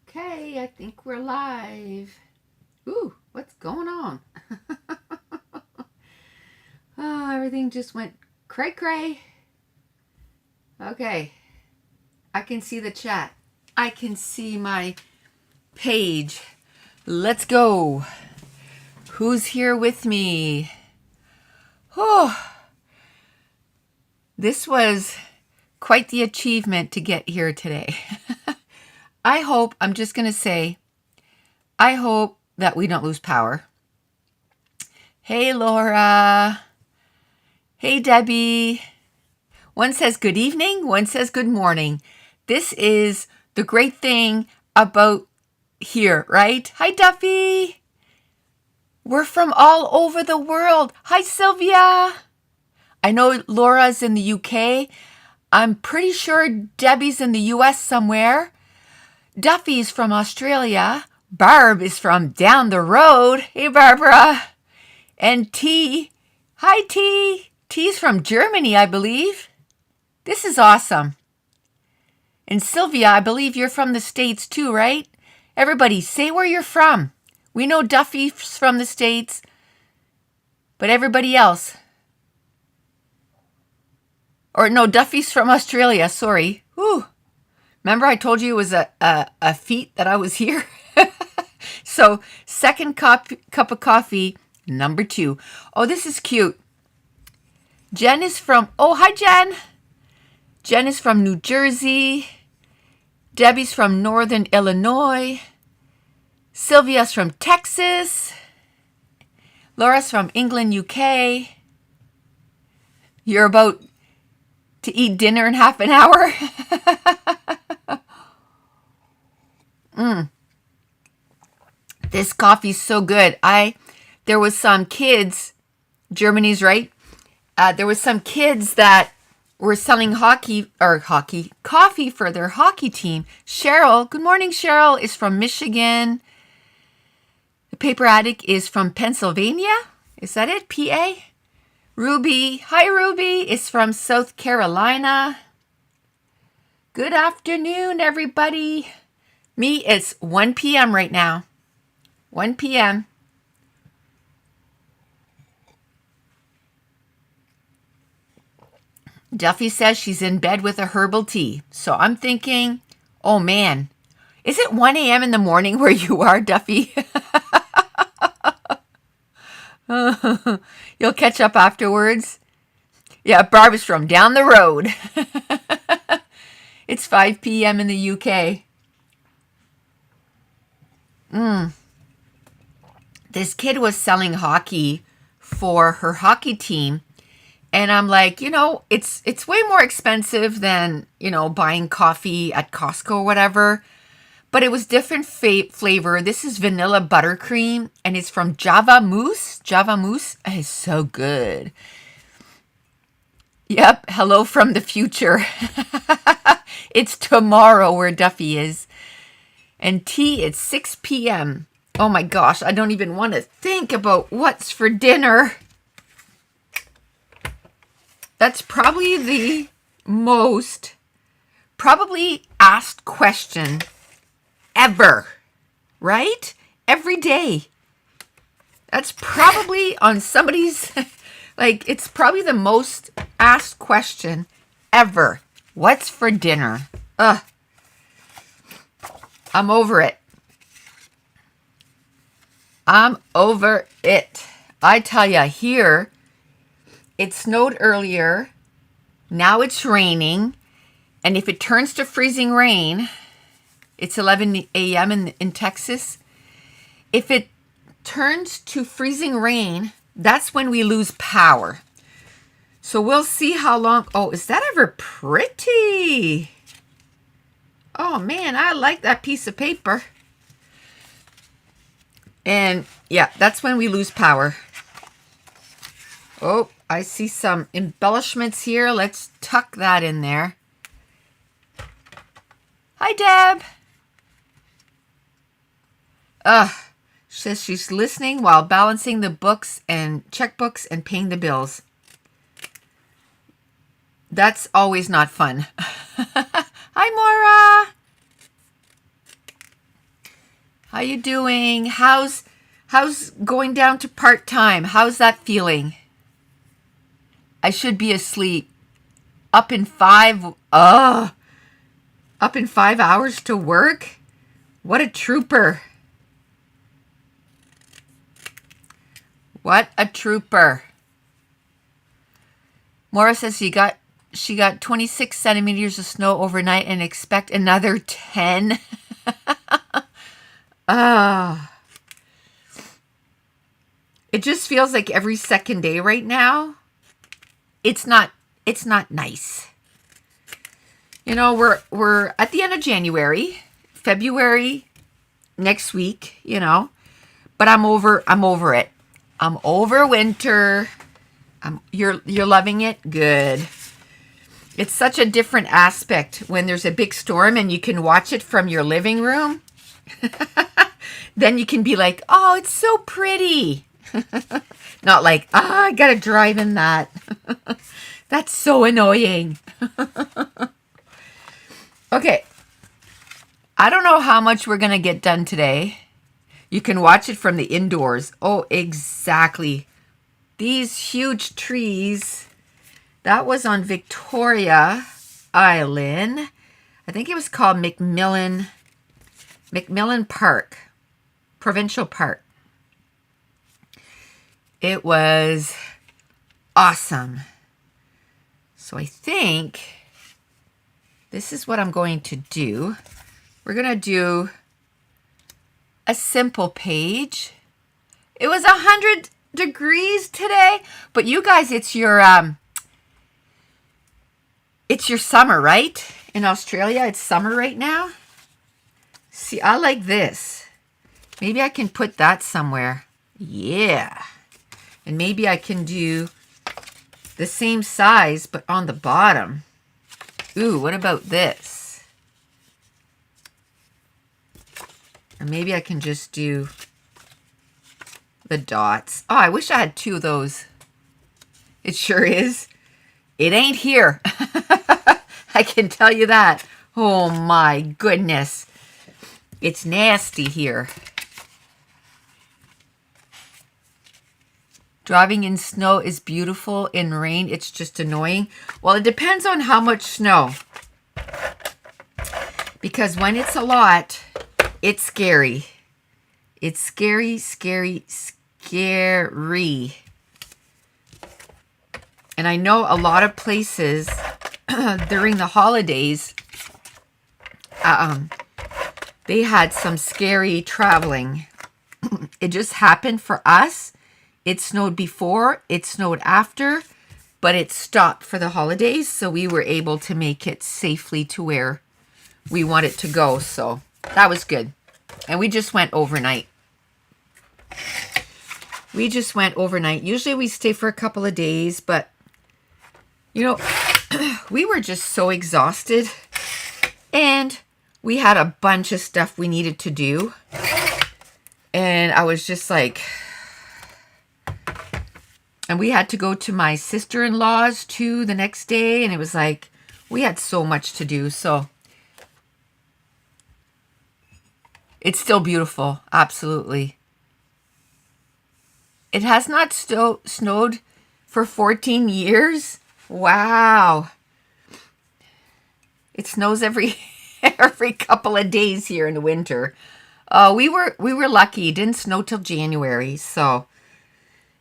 Okay, I think we're live. Ooh, what's going on? Oh, everything just went cray cray. Okay, I can see the chat. I can see my page. Let's go. Who's here with me? Oh, this was quite the achievement to get here today. I'm just going to say, I hope that we don't lose power. Hey, Laura. Hey, Debbie. One says good evening, one says good morning. This is the great thing about here, right? Hi, Duffy. We're from all over the world. Hi, Sylvia. I know Laura's in the UK. I'm pretty sure Debbie's in the US somewhere. Duffy's from Australia. Barb is from down the road. Hey, Barbara. And T. Hi, T. T's from Germany, I believe. This is awesome. And Sylvia, I believe you're from the States too, right? Everybody, say where you're from. We know Duffy's from the States, but everybody else. Or no, Duffy's from Australia, sorry. Whew. Remember I told you it was a feat that I was here? So, second cup of coffee, number 2. Oh, this is cute. Jen is from, oh, hi, Jen. Jen is from New Jersey. Debbie's from Northern Illinois. Sylvia's from Texas. Laura's from England, UK. You're about to eat dinner in half an hour. This coffee's so good. There was some kids, Germany's right. There was some kids that were selling coffee for their hockey team. Cheryl, good morning, Cheryl, is from Michigan. The Paper Addict is from Pennsylvania. Is that it? PA? Ruby, hi Ruby, is from South Carolina. Good afternoon, everybody. Me, it's 1 p.m. right now. 1 p.m. Duffy says she's in bed with a herbal tea. So I'm thinking, oh man, is it 1 a.m. in the morning where you are, Duffy? You'll catch up afterwards. Yeah, Barb is from down the road. It's 5 p.m. in the UK. This kid was selling hockey for her hockey team. And I'm like, it's way more expensive than, buying coffee at Costco or whatever. But it was different flavor. This is vanilla buttercream, and it's from Java Mousse. Java Mousse is so good. Yep, hello from the future. It's tomorrow where Duffy is. And tea, it's 6 p.m. Oh my gosh, I don't even want to think about what's for dinner. That's probably the most probably asked question ever, right? Every day. That's probably on somebody's, it's probably the most asked question ever. What's for dinner? Ugh. I'm over it. I'm over it. I tell ya, here, it snowed earlier. Now it's raining. And if it turns to freezing rain, it's 11 a.m. in Texas. If it turns to freezing rain, that's when we lose power. So we'll see how long. Oh, is that ever pretty? Oh, man, I like that piece of paper. And, yeah, that's when we lose power. Oh, I see some embellishments here. Let's tuck that in there. Hi, Deb. She says she's listening while balancing the books and checkbooks and paying the bills. That's always not fun. Hi, Maura. How you doing? How's going down to part-time? How's that feeling? I should be asleep. Up in 5 hours to work? What a trooper. What a trooper. Maura says she got 26 centimeters of snow overnight and expect another 10. It just feels like every second day right now. It's not nice. You know, we're at the end of January, February next week, you know. But I'm over it. I'm over winter. You're loving it? Good. It's such a different aspect when there's a big storm and you can watch it from your living room. Then you can be like, oh, it's so pretty. Not like, I gotta drive in that. That's so annoying. Okay. I don't know how much we're gonna get done today. You can watch it from the indoors. Oh, exactly. These huge trees. That was on Victoria Island. I think it was called McMillan Park, Provincial Park. It was awesome. So I think this is what I'm going to do. We're going to do a simple page. It was 100 degrees today, but you guys, it's your summer, right? In Australia, it's summer right now. See, I like this. Maybe I can put that somewhere. Yeah. And maybe I can do the same size, but on the bottom. Ooh, what about this? Or maybe I can just do the dots. Oh, I wish I had two of those. It sure is. It ain't here. I can tell you that. Oh my goodness. It's nasty here. Driving in snow is beautiful. In rain, it's just annoying. Well, it depends on how much snow. Because when it's a lot, it's scary. It's scary, scary, scary. And I know a lot of places during the holidays, they had some scary traveling. It just happened for us. It snowed before, it snowed after, but it stopped for the holidays, so we were able to make it safely to where we wanted to go. So that was good. And we just went overnight. Usually we stay for a couple of days, but you know, we were just so exhausted and we had a bunch of stuff we needed to do. And I was just like, and we had to go to my sister-in-law's too the next day. And it was like, we had so much to do. So it's still beautiful. Absolutely. It has not snowed for 14 years. Wow. It snows every couple of days here in the winter. We were lucky. It didn't snow till January. So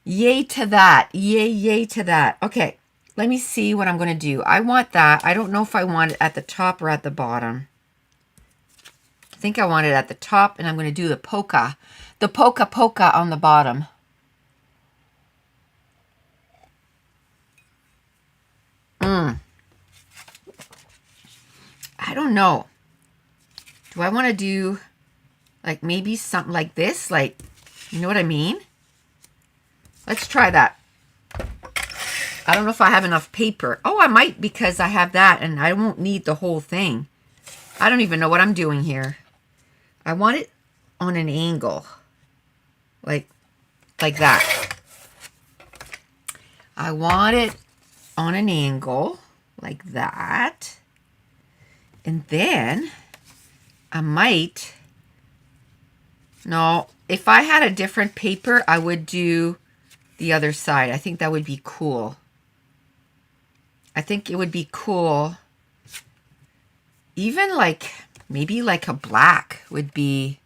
yay to that. Yay to that. Okay, let me see what I'm going to do. I want that. I don't know if I want it at the top or at the bottom. I think I want it at the top, and I'm going to do the polka. The polka on the bottom. I don't know. Do I want to do like maybe something like this? Like, you know what I mean? Let's try that. I don't know if I have enough paper. Oh, I might, because I have that and I won't need the whole thing. I don't even know what I'm doing here. I want it on an angle. Like that. I want it on an angle like that. And then I might No, if I had a different paper, I would do the other side. I think that would be cool. I think it would be cool. Even like, maybe like a black would be.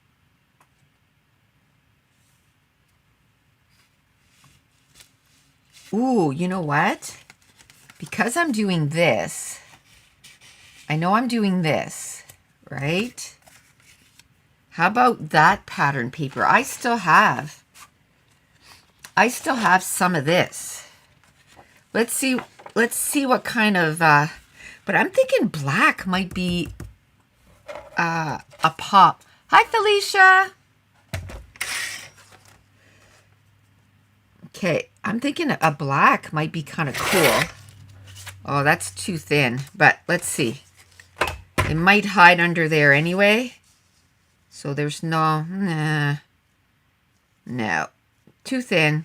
Ooh, you know what? Because I'm doing this, I know I'm doing this, right? How about that pattern paper? I still have some of this. Let's see what kind of, but I'm thinking black might be a pop. Hi, Felicia. Okay, I'm thinking a black might be kind of cool. Oh, that's too thin, but let's see. It might hide under there anyway. So there's no, too thin.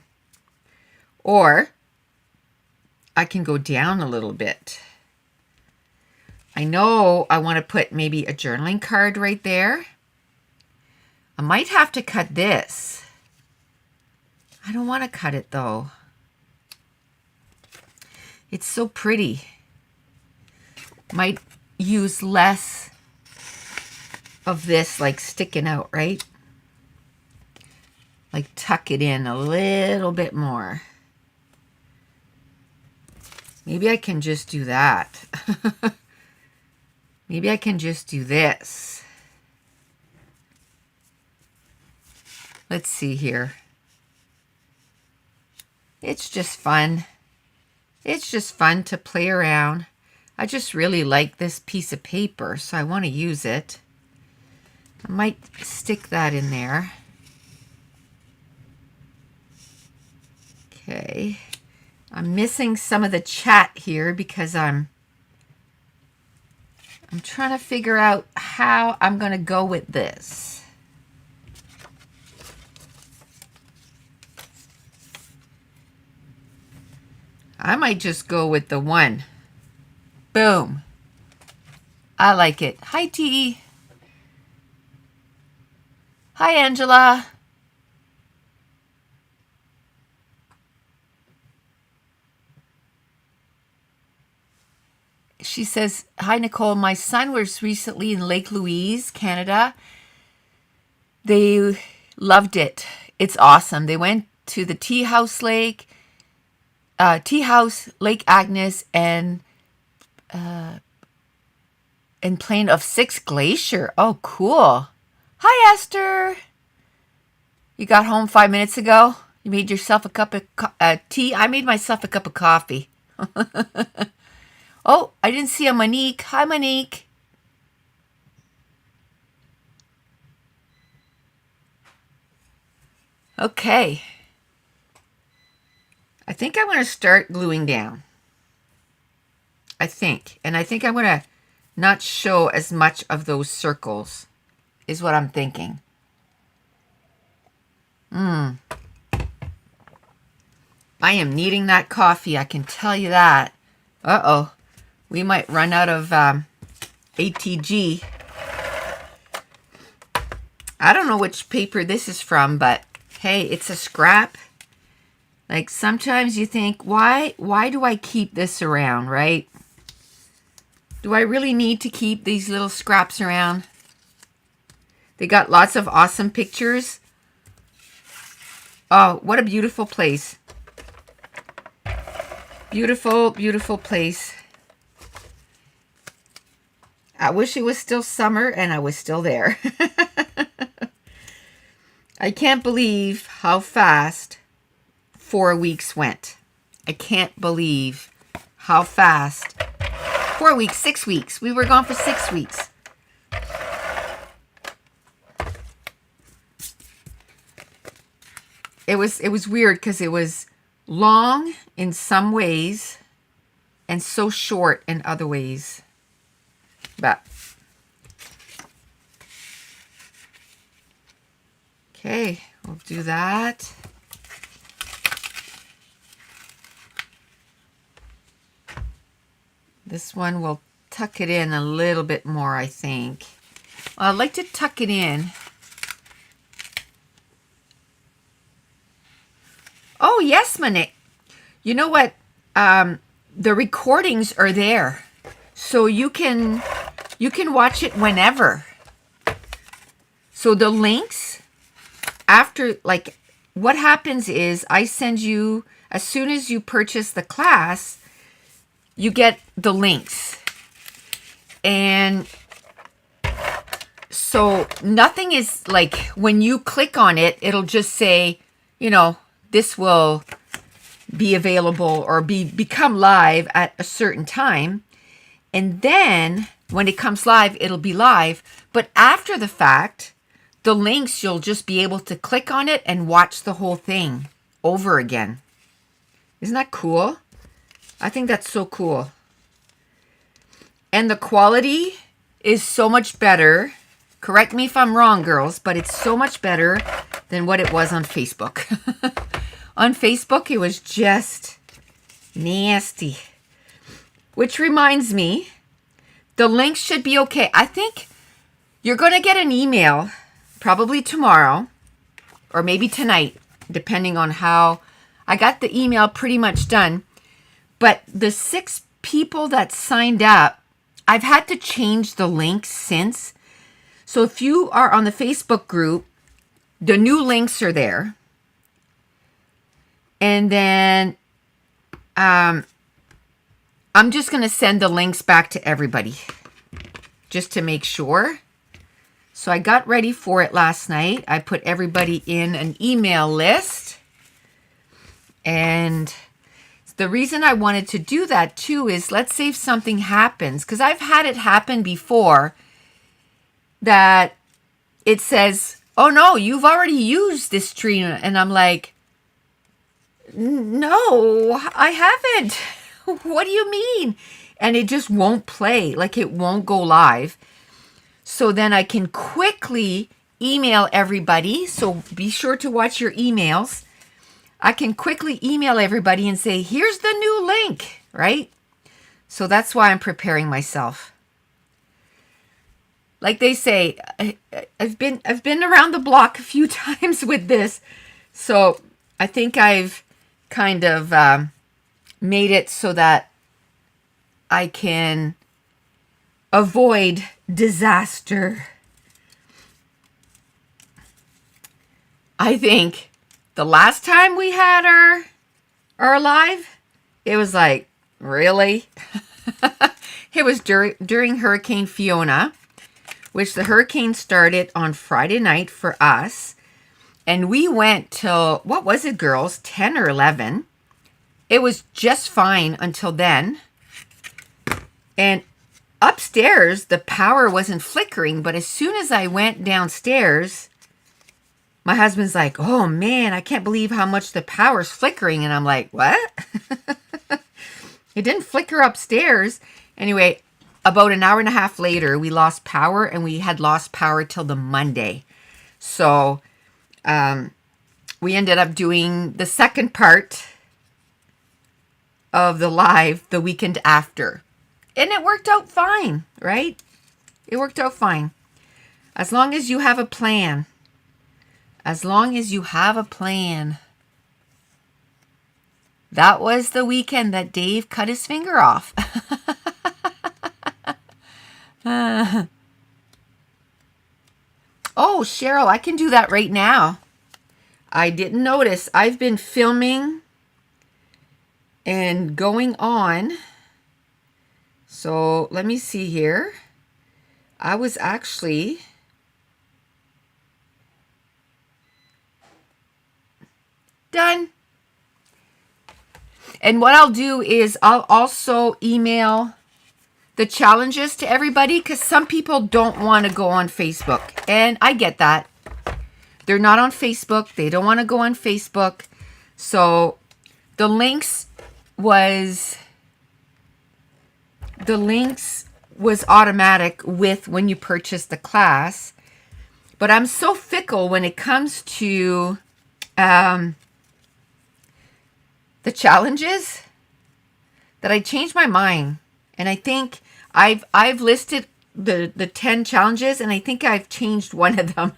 Or I can go down a little bit. I know I want to put maybe a journaling card right there. I might have to cut this. I don't want to cut it though. It's so pretty. Might use less of this like sticking out, right? Like tuck it in a little bit more. Maybe I can just do that. Maybe I can just do this. Let's see here. It's just fun. It's just fun to play around. I just really like this piece of paper, so I want to use it. I might stick that in there. Okay. I'm missing some of the chat here because I'm trying to figure out how I'm going to go with this. I might just go with the one. Boom. I like it. Hi, T. Hi, Angela. She says, hi, Nicole. My son was recently in Lake Louise, Canada. They loved it. It's awesome. They went to the Tea House, Lake Agnes, and Plain of Six Glacier. Oh, cool. Hi, Esther. You got home 5 minutes ago? You made yourself a cup of tea? I made myself a cup of coffee. Oh, I didn't see a Monique. Hi, Monique. Okay. I think I'm going to start gluing down. I think. And I think I'm going to not show as much of those circles, is what I'm thinking. I am needing that coffee, I can tell you that. Uh-oh. We might run out of ATG. I don't know which paper this is from, but hey, it's a scrap. Like sometimes you think, why do I keep this around, right? Do I really need to keep these little scraps around? They got lots of awesome pictures. Oh, what a beautiful place. Beautiful, beautiful place. I wish it was still summer and I was still there. I can't believe how fast 4 weeks went. I can't believe how fast. 4 weeks, 6 weeks. We were gone for 6 weeks. It was weird because it was long in some ways and so short in other ways. But okay, we'll do that. This one will tuck it in a little bit more, I think. Well, I'd like to tuck it in yes, Monique. You know what? The recordings are there, so you can watch it whenever. So the links after, like, what happens is I send you, as soon as you purchase the class, you get the links. And so nothing is like, when you click on it, it'll just say, you know, this will be available or become live at a certain time. And then when it comes live, it'll be live. But after the fact, the links, you'll just be able to click on it and watch the whole thing over again. Isn't that cool? I think that's so cool. And the quality is so much better. Correct me if I'm wrong, girls, but it's so much better than what it was on Facebook. On Facebook, it was just nasty. Which reminds me, the links should be okay. I think you're going to get an email probably tomorrow or maybe tonight, depending on how. I got the email pretty much done. But the 6 people that signed up, I've had to change the links since. So if you are on the Facebook group, the new links are there. And then I'm just going to send the links back to everybody just to make sure. So I got ready for it last night. I put everybody in an email list. And the reason I wanted to do that too is, let's say if something happens, because I've had it happen before, that it says, oh no, you've already used this tree. And I'm like, no, I haven't. What do you mean? And it just won't play, like it won't go live. So then I can quickly email everybody. So be sure to watch your emails. I can quickly email everybody and say, here's the new link, right? So that's why I'm preparing myself. Like they say, I've been around the block a few times with this. So I think I've kind of made it so that I can avoid disaster. I think the last time we had our live, it was like, really? It was during Hurricane Fiona, which the hurricane started on Friday night for us. And we went till, what was it, girls? 10 or 11. It was just fine until then. And upstairs, the power wasn't flickering. But as soon as I went downstairs, my husband's like, oh man, I can't believe how much the power's flickering. And I'm like, what? It didn't flicker upstairs. Anyway, about an hour and a half later, we lost power, and we had lost power till the Monday. So we ended up doing the second part of the live the weekend after. And it worked out fine, right? It worked out fine. As long as you have a plan. As long as you have a plan. That was the weekend that Dave cut his finger off. Oh, Cheryl, I can do that right now. I didn't notice. I've been filming and going on. So let me see here. I was actually done. And what I'll do is I'll also email the challenges to everybody, because some people don't want to go on Facebook. And I get that. They're not on Facebook. They don't want to go on Facebook. So the links was automatic with when you purchase the class. But I'm so fickle when it comes to the challenges that I changed my mind. And I think I've listed the 10 challenges, and I think I've changed one of them.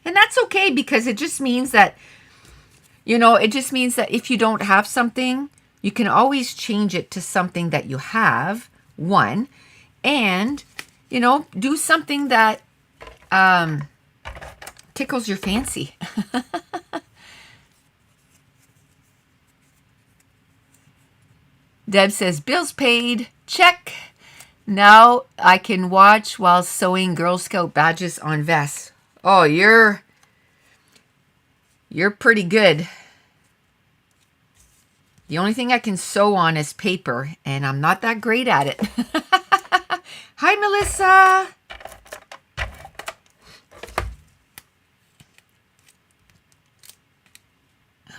And that's okay, because it just means that You know, it just means that if you don't have something, you can always change it to something that you have, one, and, you know, do something that tickles your fancy. Deb says, bills paid, check. Now I can watch while sewing Girl Scout badges on vests. Oh, you're pretty good. The only thing I can sew on is paper, and I'm not that great at it. Hi, Melissa.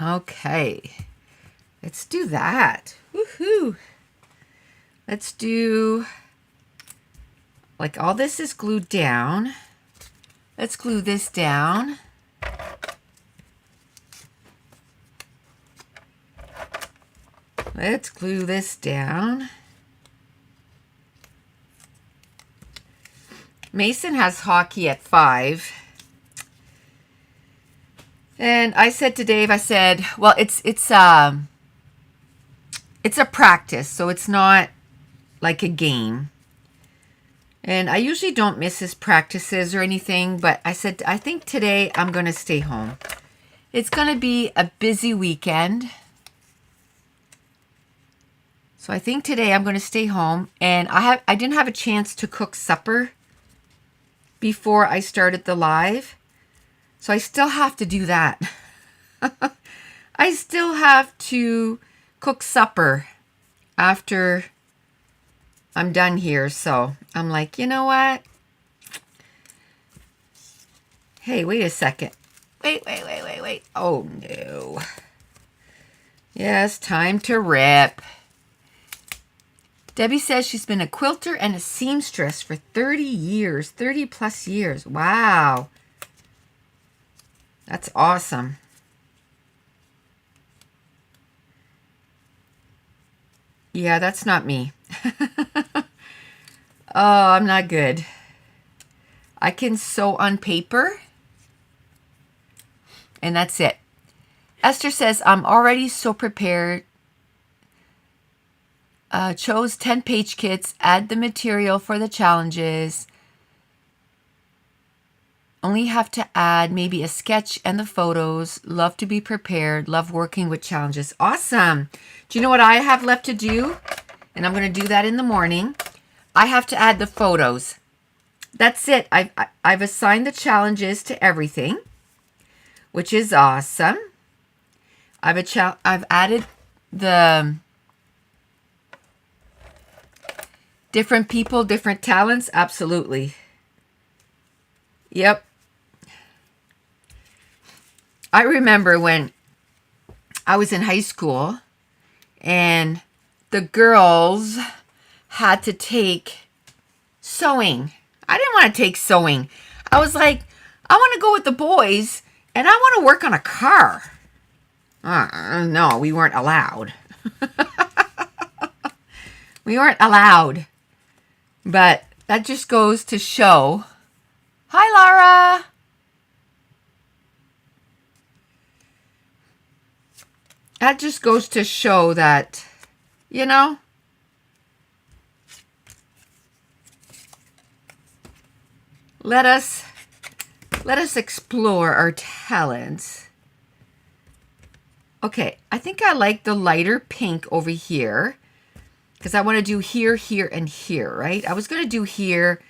Okay, let's do that. Woohoo. Let's do, like, all this is glued down. Let's glue this down. Let's glue this down. Mason has hockey at 5. And I said to Dave, I said, well, it's a practice, so it's not like a game. And I usually don't miss his practices or anything, but I said, I think today I'm going to stay home. It's going to be a busy weekend. So I think today I'm going to stay home, and I didn't have a chance to cook supper before I started the live. So I still have to do that. I still have to cook supper after I'm done here. So I'm like, you know what? Hey, wait a second. Wait. Oh, no. Yes, time to rip. Debbie says she's been a quilter and a seamstress for 30 years, 30 plus years. Wow. That's awesome. Yeah, that's not me. Oh, I'm not good. I can sew on paper, and that's it. Esther says, I'm already so prepared. Chose 10-page kits, add the material for the challenges. Only have to add maybe a sketch and the photos. Love to be prepared. Love working with challenges. Awesome. Do you know what I have left to do? And I'm going to do that in the morning. I have to add the photos. That's it. I've assigned the challenges to everything, which is awesome. I've added the different people, different talents. Absolutely. Yep. I remember when I was in high school and the girls had to take sewing. I didn't want to take sewing. I was like, I want to go with the boys and I want to work on a car. No, we weren't allowed. We weren't allowed. But that just goes to show. Hi, Laura. That just goes to show that, you know, let us explore our talents. Okay, I think I like the lighter pink over here because I want to do here, here, and here, right? I was going to do here,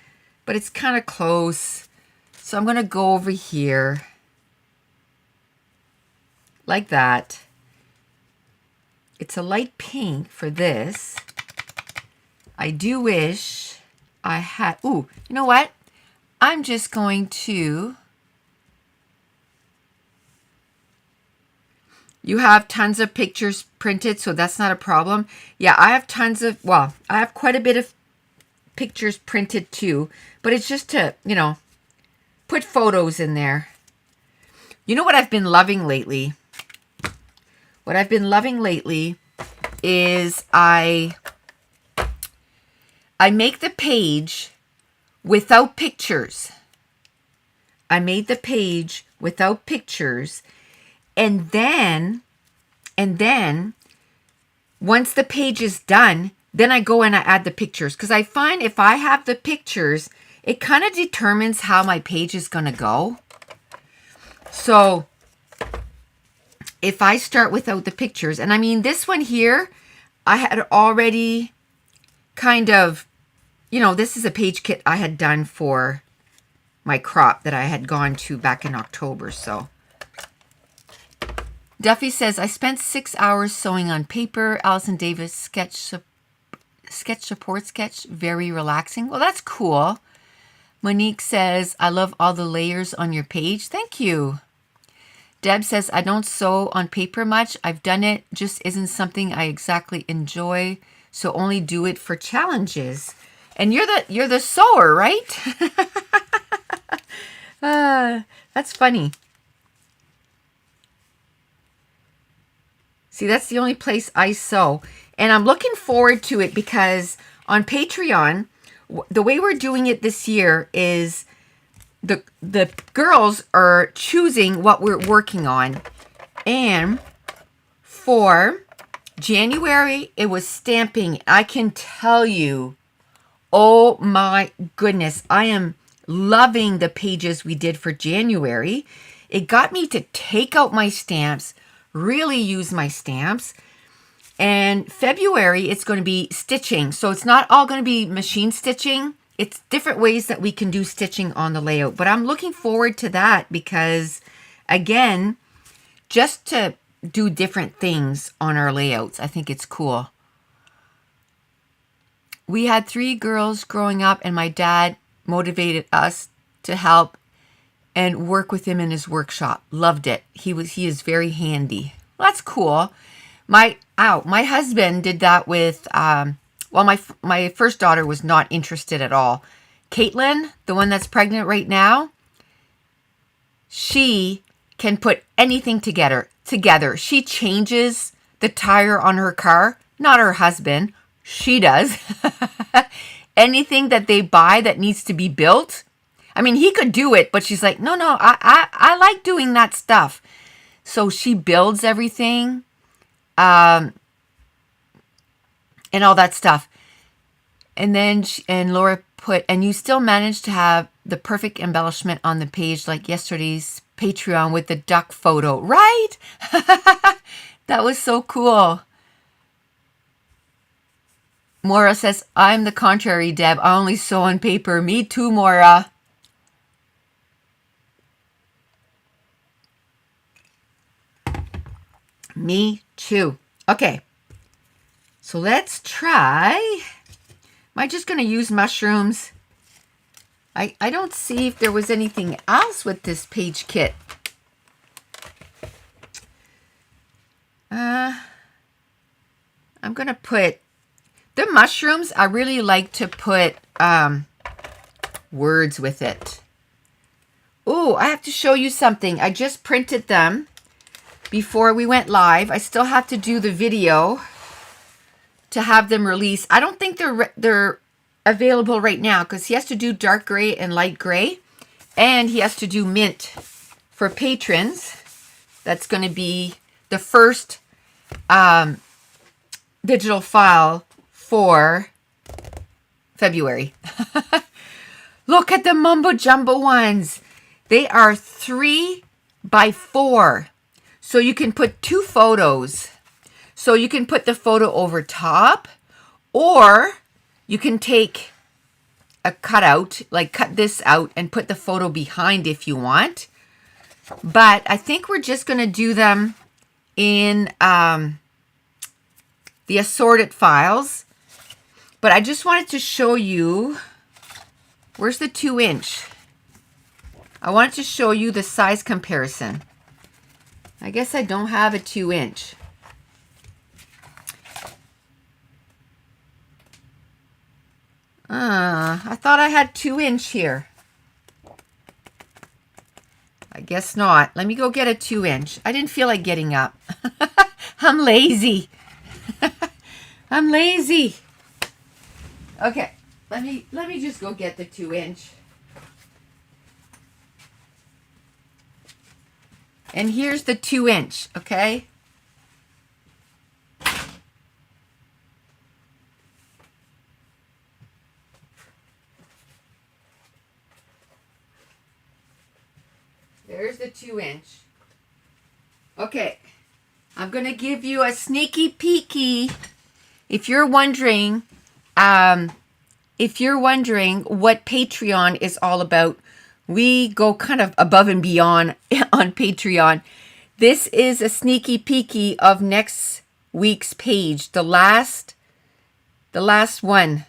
but it's kind of close. So I'm going to go over here like that. It's a light pink for this. I do wish I had, ooh, you know what? I'm just going to, you have tons of pictures printed, so that's not a problem. Yeah, I have tons of, well, I have quite a bit of pictures printed too, but it's just to, you know, put photos in there. You know what I've been loving lately? What I've been loving lately is I make the page without pictures. I made the page without pictures, And then once the page is done, then I go and I add the pictures. Because I find if I have the pictures, it kind of determines how my page is going to go. So if I start without the pictures, and I mean this one here, I had already kind of, you know, this is a page kit I had done for my crop that I had gone to back in October. So Duffy says, I spent 6 hours sewing on paper. Allison Davis sketch support sketch, very relaxing. Well, that's cool. Monique says, I love all the layers on your page. Thank you. Deb says, I don't sew on paper much. I've done it, just isn't something I exactly enjoy, so only do it for challenges. And you're the sewer, right? That's funny. See, that's the only place I sew. And I'm looking forward to it because on Patreon, the way we're doing it this year is the girls are choosing what we're working on. And for January, it was stamping. I can tell you, oh my goodness, I am loving the pages we did for January. It got me to take out my stamps, really use my stamps. And February, it's going to be stitching. So it's not all going to be machine stitching. It's different ways that we can do stitching on the layout. But I'm looking forward to that because, again, just to do different things on our layouts, I think it's cool. We had 3 girls growing up, and my dad motivated us to help and work with him in his workshop. Loved it. He is very handy. Well, that's cool. My husband did that with, my first daughter was not interested at all. Caitlin, the one that's pregnant right now, she can put anything together. She changes the tire on her car, not her husband. She does. Anything that they buy that needs to be built. I mean, he could do it, but she's like, no, I like doing that stuff. So she builds everything. And all that stuff. And then Laura put, and you still managed to have the perfect embellishment on the page like yesterday's Patreon with the duck photo, right? That was so cool. Maura says, I'm the contrary, Deb. I only sew on paper. Me too, Maura. Me too. Okay. So let's try. Am I just going to use mushrooms? I don't see if there was anything else with this page kit. I'm going to put the mushrooms. I really like to put words with it. Oh, I have to show you something. I just printed them before we went live. I still have to do the video to have them released. I don't think they're available right now because he has to do dark gray and light gray, and he has to do mint for patrons. That's going to be the first digital file for February. Look at the mumbo jumbo ones. They are 3 by 4. So you can put 2 photos. So you can put the photo over top, or you can take a cutout, like cut this out and put the photo behind if you want. But I think we're just going to do them in the assorted files. But I just wanted to show you, where's the 2-inch? I wanted to show you the size comparison. I guess I don't have a 2-inch. I thought I had 2-inch here. I guess not. Let me go get a 2-inch. I didn't feel like getting up. I'm lazy. I'm lazy. Okay, let me just go get the 2-inch. And here's the 2-inch, okay? There's the 2-inch. Okay, I'm gonna give you a sneaky peeky. If you're wondering what Patreon is all about, we go kind of above and beyond on Patreon. This is a sneaky peeky of next week's page, the last one.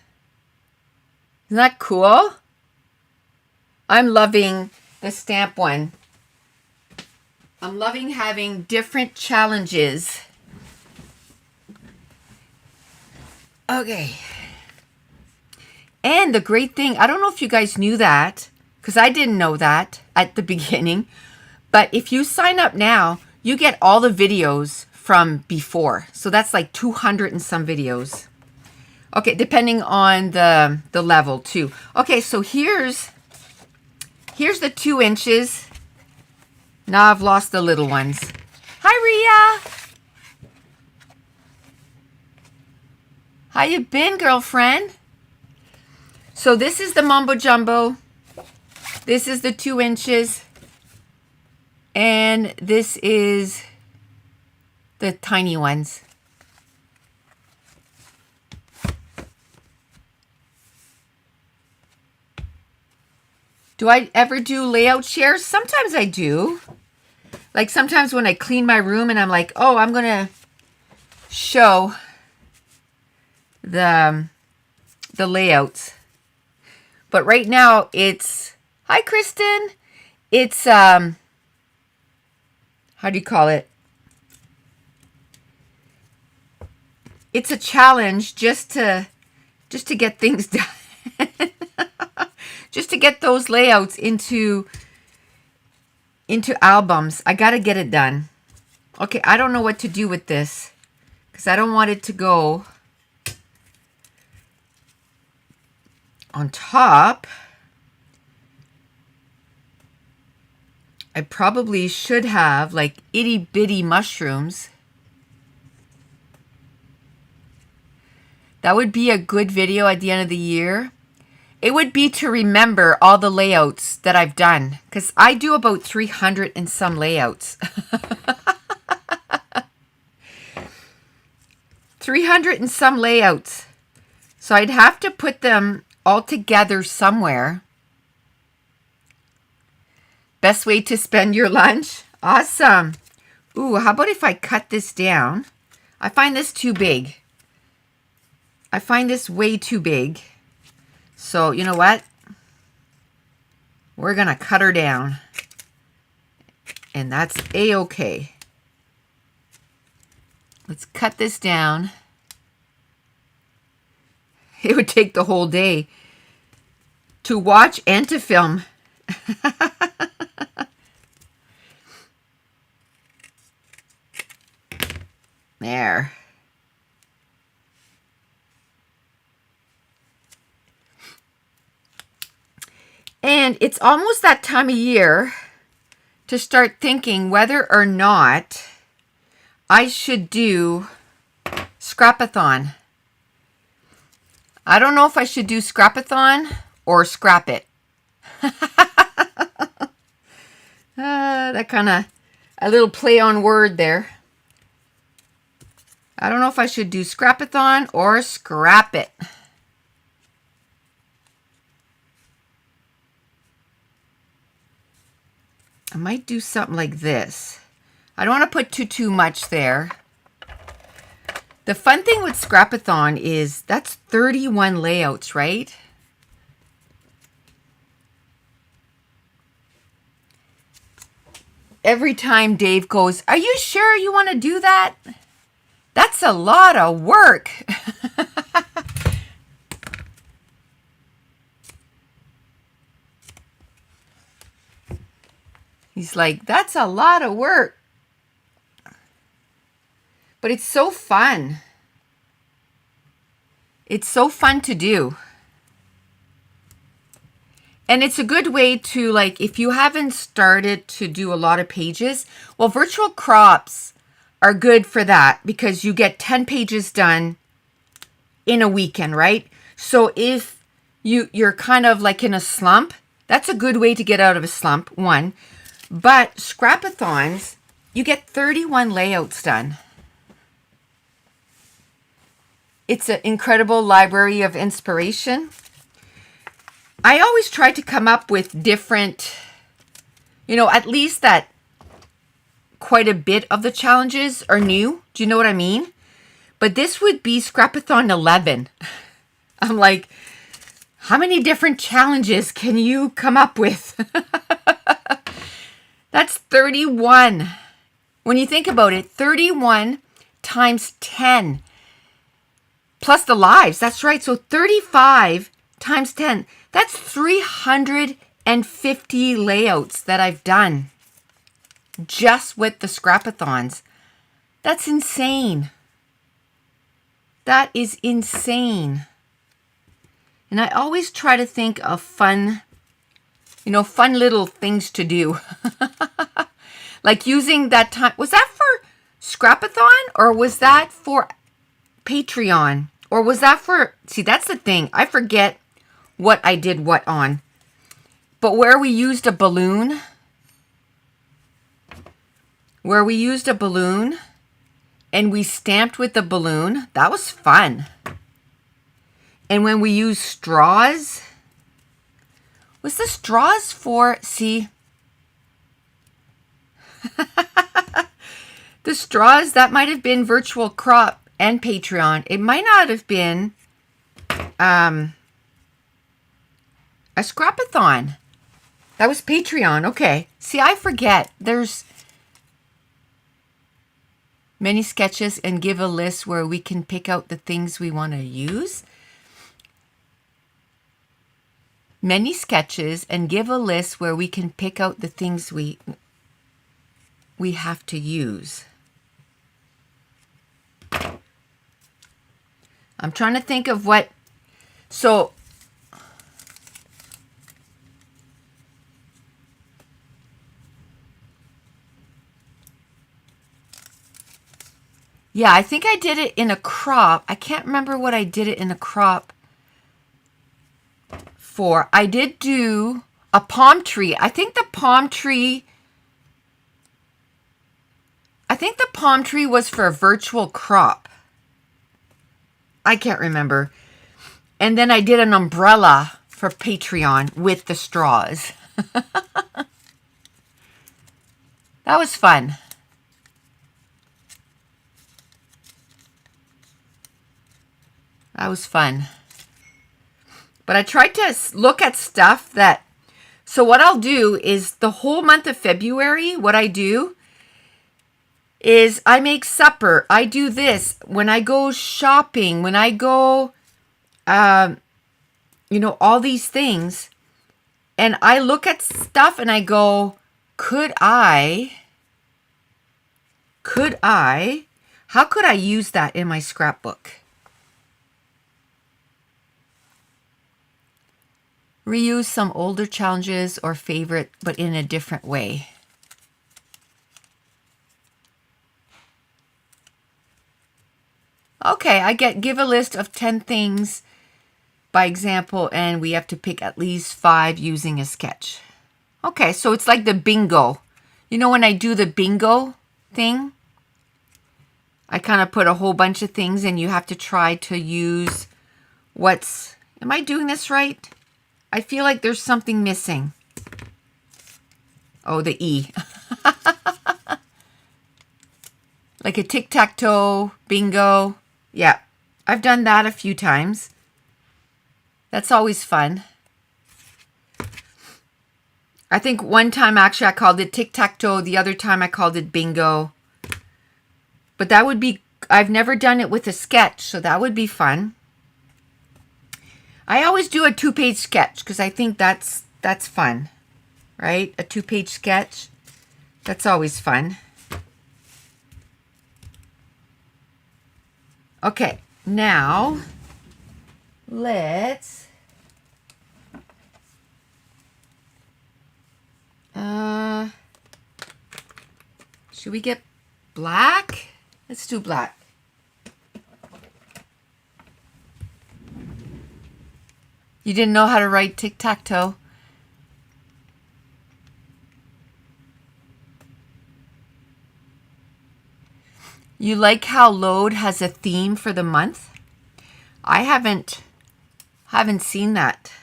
Isn't that cool? I'm loving the stamp one. I'm loving having different challenges. Okay. And the great thing, I don't know if you guys knew that, because I didn't know that at the beginning, but if you sign up now, you get all the videos from before. So that's like 200 and some videos. Okay, depending on the level too. Okay, so here's the 2 inches. Now I've lost the little ones. Hi, Rhea. How you been, girlfriend? So this is the Mumbo Jumbo. This is the 2 inches. And this is the tiny ones. Do I ever do layout shares? Sometimes I do. Like sometimes when I clean my room and I'm like, oh, I'm going to show the layouts. But right now it's, hi, Kristen. It's, how do you call it? It's a challenge just to get things done. Just to get those layouts into albums. I got to get it done. Okay, I don't know what to do with this because I don't want it to go on top. I probably should have like itty bitty mushrooms. That would be a good video at the end of the year. It would be to remember all the layouts that I've done, because I do about 300 and some layouts. 300 and some layouts. So I'd have to put them all together somewhere. Best way to spend your lunch? Awesome. Ooh, how about if I cut this down? I find this too big. I find this way too big. So, you know what? We're going to cut her down. And that's A-okay. Let's cut this down. It would take the whole day to watch and to film. There. And it's almost that time of year to start thinking whether or not I should do Scrapathon. I don't know if I should do Scrapathon or Scrap It. That kind of a little play on word there. I don't know if I should do Scrapathon or Scrap It. I might do something like this. I don't want to put too much there. The fun thing with Scrapathon is that's 31 layouts, right? Every time Dave goes, "Are you sure you want to do that? That's a lot of work." He's like, "That's a lot of work." But it's so fun. It's so fun to do. And it's a good way to, like, if you haven't started to do a lot of pages, well, virtual crops are good for that because you get 10 pages done in a weekend, right? So if you're kind of like in a slump, that's a good way to get out of a slump, one. But scrapathons, you get 31 layouts done. It's an incredible library of inspiration. I always try to come up with different, at least that quite a bit of the challenges are new. Do you know what I mean? But this would be Scrapathon 11. I'm like, how many different challenges can you come up with? That's 31. When you think about it, 31 times 10 plus the lives. That's right. So 35 times 10. That's 350 layouts that I've done just with the scrapathons. That's insane. That is insane. And I always try to think of fun little things to do. Like using that time. Was that for Scrapathon or was that for Patreon? Or was that for, see, that's the thing. I forget what I did what on. But where we used a balloon, and we stamped with the balloon, that was fun. And when we used straws, was the straws for, see, the straws, that might have been Virtual Crop and Patreon. It might not have been a scrapathon. That was Patreon. Okay. See, I forget. There's many sketches and give a list where we can pick out the things we want to use. Many sketches and give a list where we can pick out the things we have to use. I'm trying to think of what, so yeah, I think I did it in a crop. I can't remember what I did it in a crop for. I did do a palm tree. I think the palm tree was for a virtual crop. I can't remember. And then I did an umbrella for Patreon with the straws. That was fun. That was fun. But I tried to look at stuff that, so what I'll do is the whole month of February, what I do is I make supper. I do this when I go shopping, when I go, all these things. And I look at stuff and I go, how could I use that in my scrapbook? Reuse some older challenges or favorite, but in a different way. Okay, I give a list of 10 things by example, and we have to pick at least 5 using a sketch. Okay, so it's like the bingo. You know when I do the bingo thing? I kind of put a whole bunch of things and you have to try to use am I doing this right? I feel like there's something missing. Oh, the E. Like a tic-tac-toe, bingo. Yeah, I've done that a few times. That's always fun. I think one time actually I called it tic-tac-toe. The other time I called it bingo. But that would be, I've never done it with a sketch, so that would be fun. I always do a 2-page sketch because I think that's fun, right? A 2-page sketch. That's always fun. Okay, now let's Should we get black? Let's do black. You didn't know how to write tic-tac-toe? You like how Load has a theme for the month? I haven't seen that.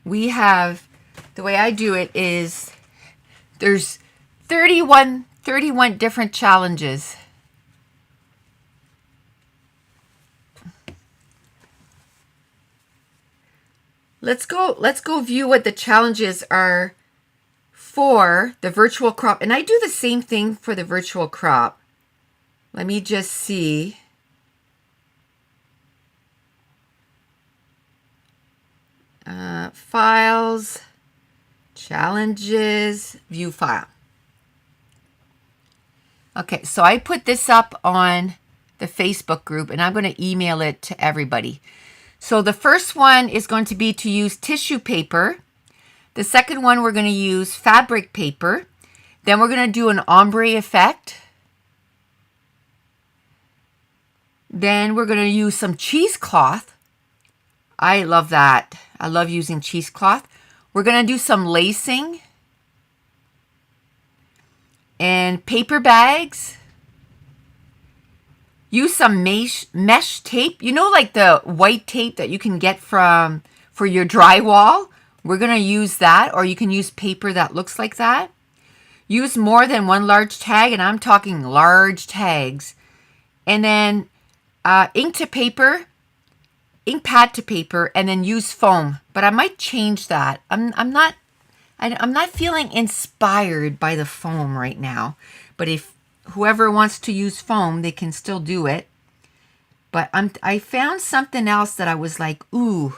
We have, the way I do it is there's 31 different challenges. Let's go view what the challenges are for the virtual crop. And I do the same thing for the virtual crop. Let me just see. Files, challenges, view file. Okay, so I put this up on the Facebook group and I'm going to email it to everybody. So the first one is going to be to use tissue paper. The second one, we're going to use fabric paper. Then we're going to do an ombre effect. Then we're going to use some cheesecloth. I love that. I love using cheesecloth. We're going to do some lacing and paper bags. Use some mesh tape. You know, like the white tape that you can get for your drywall? We're going to use that, or you can use paper that looks like that. Use more than one large tag, and I'm talking large tags. And then ink to paper, ink pad to paper, and then use foam. But I might change that. I'm not feeling inspired by the foam right now. But if whoever wants to use foam, they can still do it. But I found something else that I was like, ooh,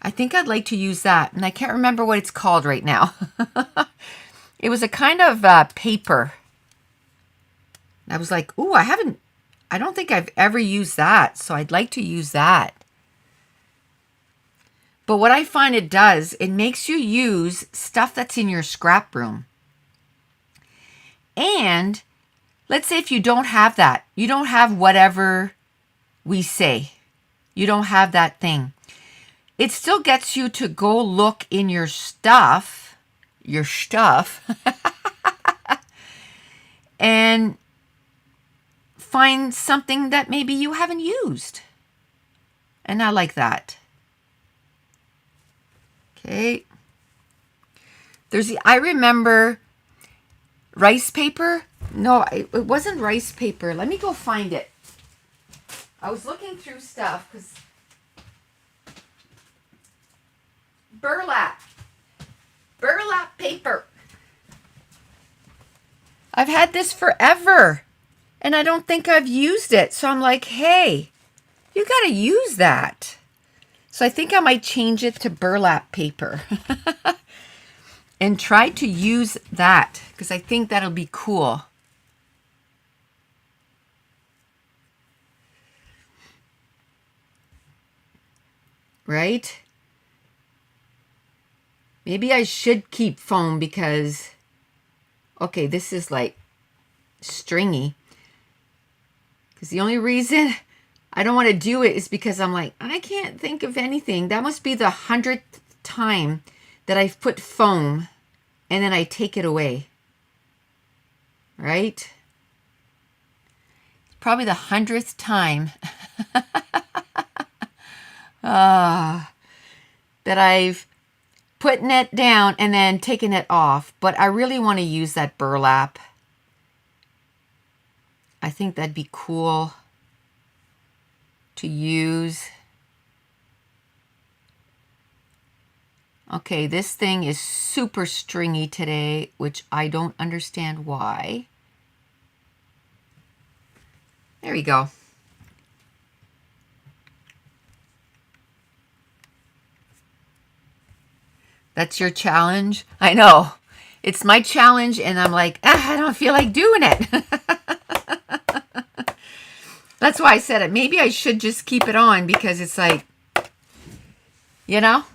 I think I'd like to use that. And I can't remember what it's called right now. It was a kind of paper. I was like, ooh, I don't think I've ever used that. So I'd like to use that. But what I find it does, it makes you use stuff that's in your scrap room. And let's say if you don't have that, you don't have whatever we say, you don't have that thing. It still gets you to go look in your stuff, and find something that maybe you haven't used. And I like that. Okay. I remember rice paper. No, it wasn't rice paper. Let me go find it. I was looking through stuff because burlap paper. I've had this forever and I don't think I've used it. So I'm like, hey, you got to use that. So I think I might change it to burlap paper and try to use that because I think that'll be cool. Right? Maybe I should keep foam because, okay, this is like stringy. Because the only reason I don't want to do it is because I'm like, I can't think of anything. That must be the 100th time that I've put foam and then I take it away. Right? It's probably the 100th time that I've putting it down and then taking it off. But I really want to use that burlap. I think that'd be cool to use. Okay, this thing is super stringy today, which I don't understand why. There we go. That's your challenge? I know. It's my challenge and I'm like, I don't feel like doing it. That's why I said it. Maybe I should just keep it on because it's like, you know?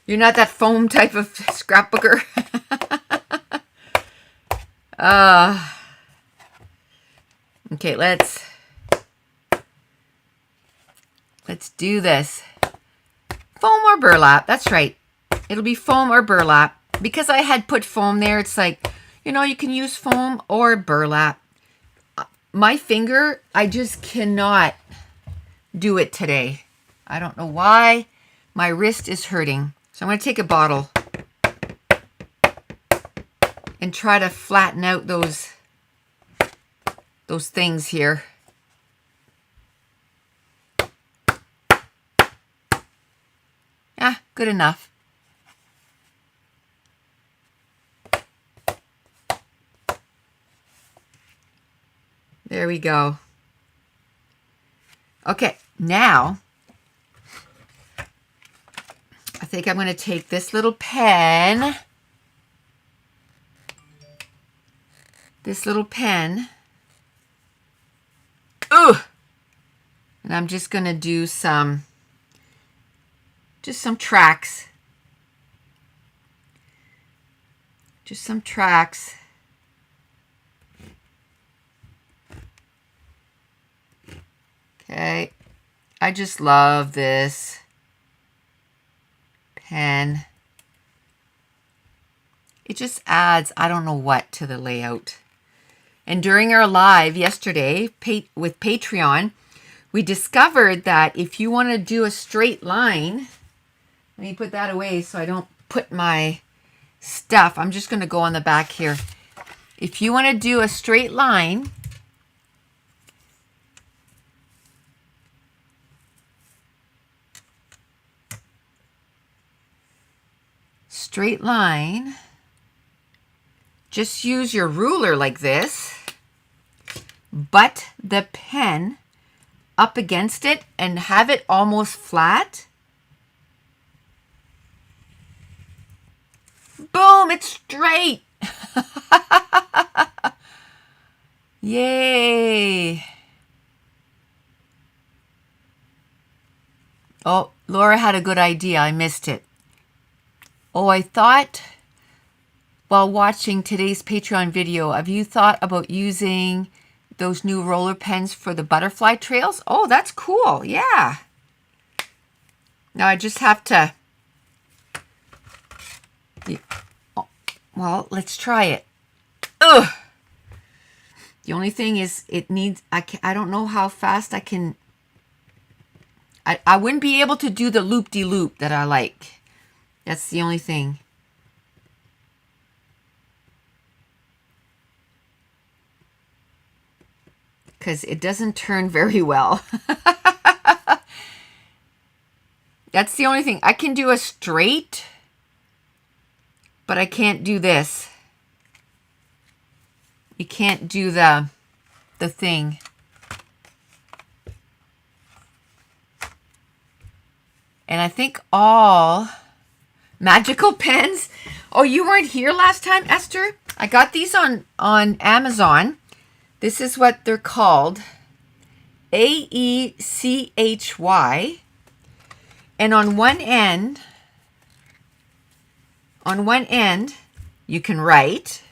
You're not that foam type of scrapbooker. Okay, let's do this. Foam or burlap. That's right. It'll be foam or burlap. Because I had put foam there, it's like, you know, you can use foam or burlap. My finger, I just cannot do it today. I don't know why. My wrist is hurting. So I'm going to take a bottle and try to flatten out those things here. Ah, good enough. There we go. Okay, now I think I'm going to take this little pen. Ooh! And I'm just going to do some tracks. Just some tracks. Okay, I just love this pen. It just adds, I don't know what, to the layout. And during our live yesterday with Patreon, we discovered that if you want to do a straight line, let me put that away so I don't put my stuff. I'm just going to go on the back here. If you want to do a straight line, just use your ruler like this, butt the pen up against it and have it almost flat. Boom, it's straight. Yay. Oh, Laura had a good idea. I missed it. Oh, I thought while watching today's Patreon video, have you thought about using those new roller pens for the butterfly trails? Oh, that's cool. Yeah. Now I just have to, well, let's try it. Ugh. The only thing is it needs, I don't know how fast I can, I wouldn't be able to do the loop-de-loop that I like. That's the only thing. Because it doesn't turn very well. That's the only thing. I can do a straight, but I can't do this. You can't do the thing. And I think all magical pens. Oh, you weren't here last time, Esther? I got these on Amazon. This is what they're called. AECHY. And on one end, you can write.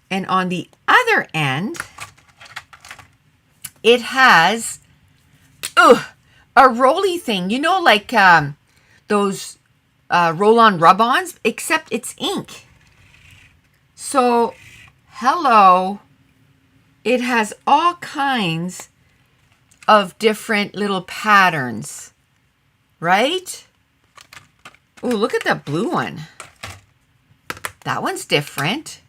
And on the other end, it has a rolly thing. You know, like those roll-on rub-ons, except it's ink. So, hello. It has all kinds of different little patterns, right? Oh, look at that blue one. That one's different.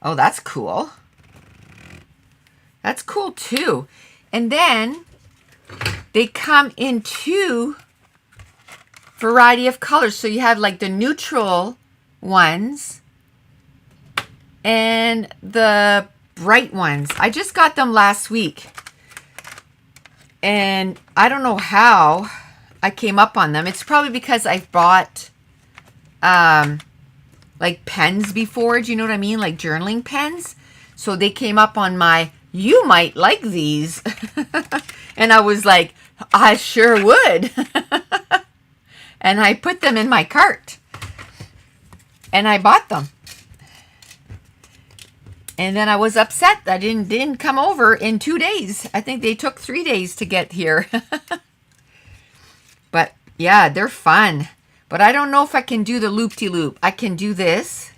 Oh, that's cool. That's cool too. And then they come in two variety of colors. So you have like the neutral ones and the bright ones. I just got them last week. And I don't know how I came up on them. It's probably because I've bought like pens before. Do you know what I mean? Like journaling pens. So they came up on my, you might like these. And I was like, I sure would. And I put them in my cart. And I bought them. And then I was upset that didn't come over in 2 days. I think they took 3 days to get here. But yeah, they're fun. But I don't know if I can do the loop-de-loop. I can do this.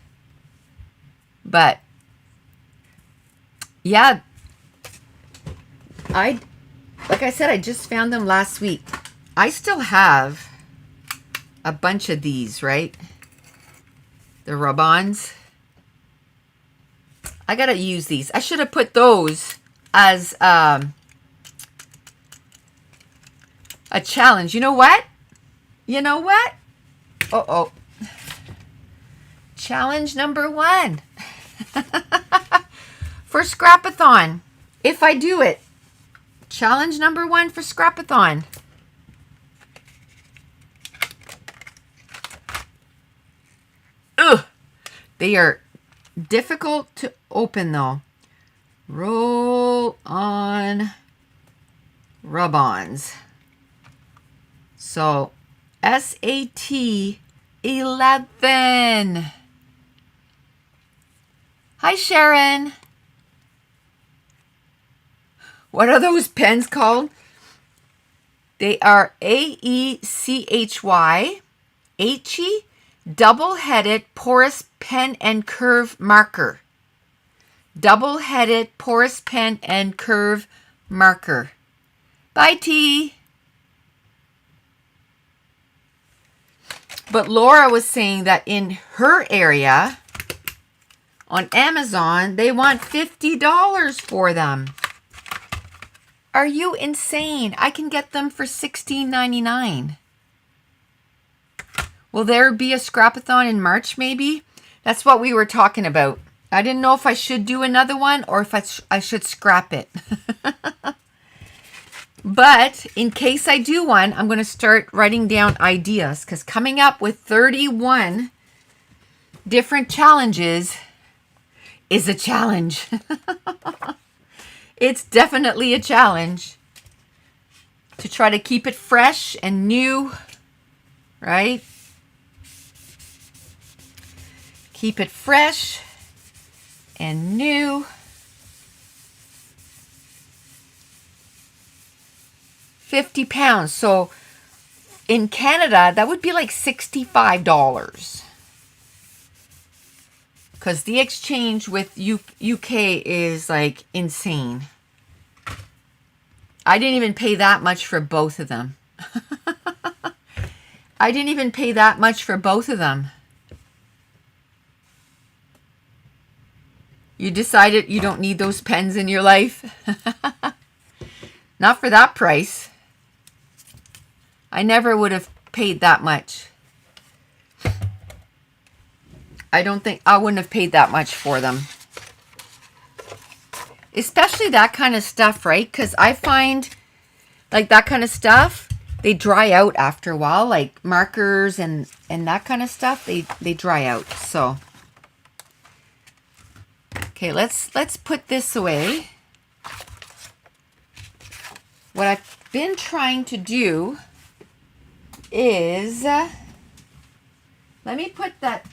But yeah, like I said, I just found them last week. I still have a bunch of these, right? The rub-ons. I gotta use these. I should have put those as a challenge. You know what? You know what? Uh-oh. Challenge number 1. For Scrapathon. If I do it. Challenge number 1 for Scrapathon. Ugh. They are difficult to open though. Roll on rub-ons. So SAT 11. Hi Sharon. What are those pens called? They are AECHY HE double-headed porous pen and curve marker. Double-headed porous pen and curve marker. Bye, T. But Laura was saying that in her area on Amazon, they want $50 for them. Are you insane? I can get them for $16.99. Will there be a Scrapathon in March maybe? That's what we were talking about. I didn't know if I should do another one or if I should scrap it. But in case I do one, I'm going to start writing down ideas because coming up with 31 different challenges is a challenge. It's definitely a challenge to try to keep it fresh and new, right? Keep it fresh and new. 50 pounds. So in Canada, that would be like $65. Because the exchange with UK is like insane. I didn't even pay that much for both of them. I didn't even pay that much for both of them. You decided you don't need those pens in your life? Not for that price. I never would have paid that much. I don't think I wouldn't have paid that much for them. Especially that kind of stuff, right? Because I find like that kind of stuff, they dry out after a while. Like markers and that kind of stuff, they dry out. So okay, let's put this away. What I've been trying to do is let me put that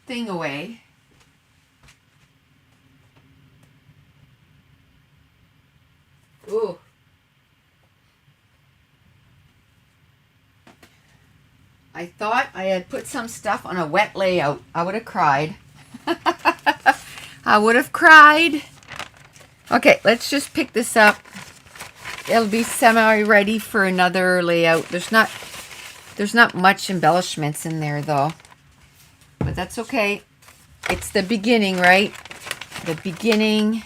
thing away. Ooh. I thought I had put some stuff on a wet layout. I would have cried. I would have cried. Okay, let's just pick this up. It'll be semi-ready for another layout. There's not much embellishments in there though. But that's okay. It's the beginning, right? The beginning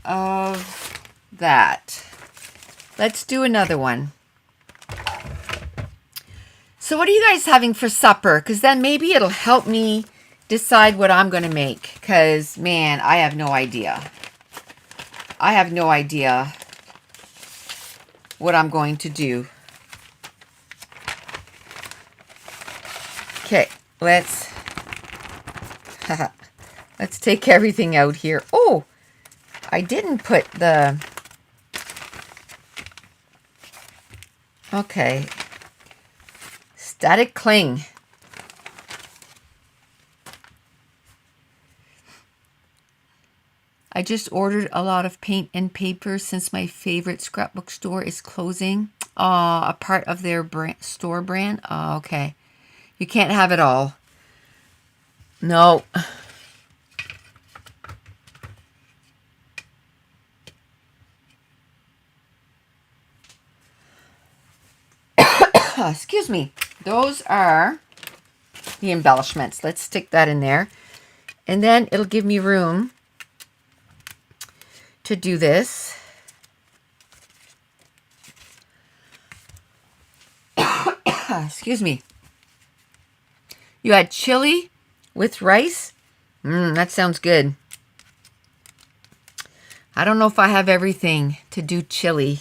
of that. Let's do another one. So what are you guys having for supper? Because then maybe it'll help me decide what I'm going to make. Because, man, I have no idea. I have no idea what I'm going to do. let's let's take everything out here. Oh, I didn't put the... Okay. Static cling. I just ordered a lot of paint and paper since my favorite scrapbook store is closing. A part of their store brand. Oh, okay. You can't have it all. No. Excuse me. Those are the embellishments. Let's stick that in there. And then it'll give me room to do this. Excuse me. You had chili with rice? That sounds good. I don't know if I have everything to do chili.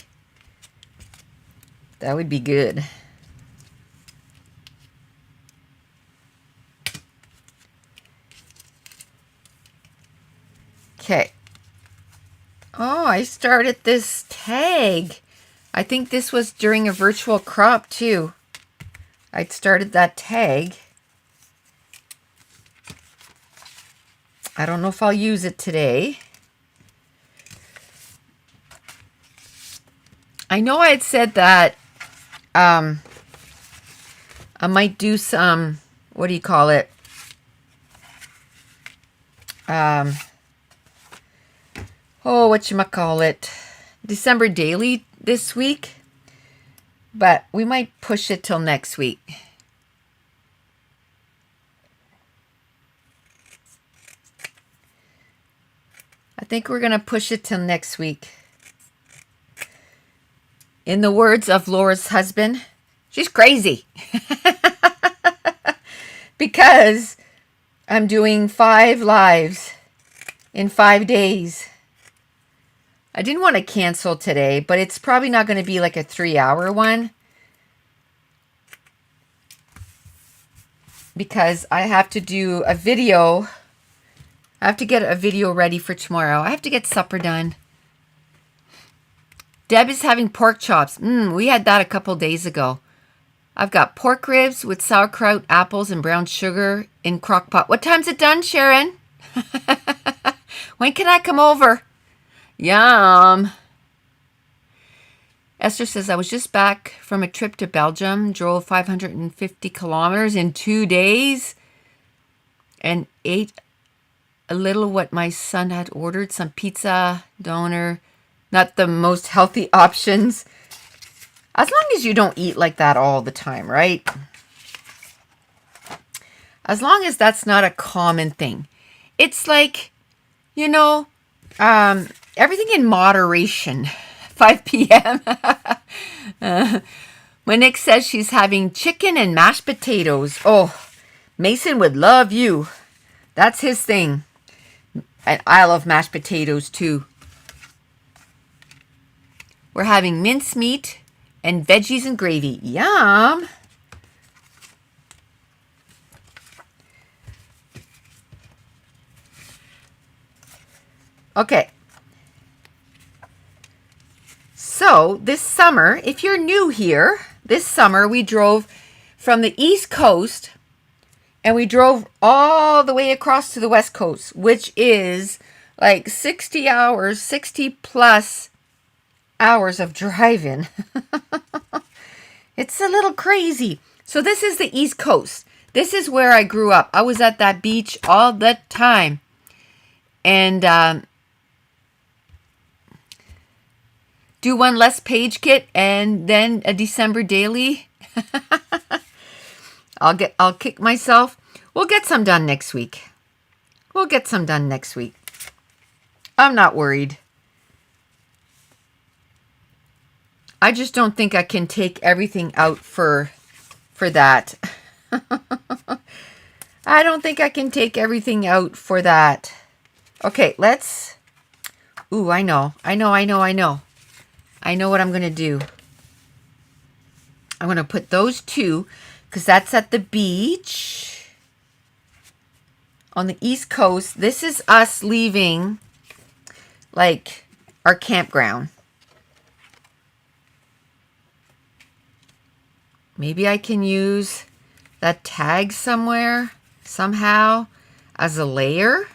That would be good. Okay. Oh, I started this tag. I think this was during a virtual crop too. I'd started that tag. I don't know if I'll use it today. I know I had said that I might do some, what do you call it? Whatchamacallit? December daily this week. But we might push it till next week. I think we're going to push it till next week. In the words of Laura's husband, she's crazy. Because I'm doing 5 lives in 5 days. I didn't want to cancel today, but it's probably not going to be like a 3-hour one. Because I have to do a video. I have to get a video ready for tomorrow. I have to get supper done. Deb is having pork chops. We had that a couple days ago. I've got pork ribs with sauerkraut, apples, and brown sugar in crock pot. What time's it done, Sharon? When can I come over? Yum. Esther says, I was just back from a trip to Belgium, drove 550 kilometers in 2 days, and ate a little what my son had ordered, some pizza, doner, not the most healthy options. As long as you don't eat like that all the time, right? As long as that's not a common thing. It's like, you know, everything in moderation. 5 p.m. When Nick says she's having chicken and mashed potatoes. Oh, Mason would love you. That's his thing. And I love mashed potatoes too. We're having mincemeat and veggies and gravy. Yum. Okay. So this summer, if you're new here, this summer we drove from the East Coast and we drove all the way across to the West Coast, which is like 60 hours, 60 plus hours of driving. It's a little crazy. So this is the East Coast. This is where I grew up. I was at that beach all the time. And do one less page kit and then a December daily. I'll kick myself. We'll get some done next week. We'll get some done next week. I'm not worried. I just don't think I can take everything out for that. I don't think I can take everything out for that. Okay, let's... Ooh, I know what I'm going to do. I'm going to put those two, because that's at the beach. on the East Coast, this is us leaving like our campground. Maybe I can use that tag somewhere, somehow, as a layer.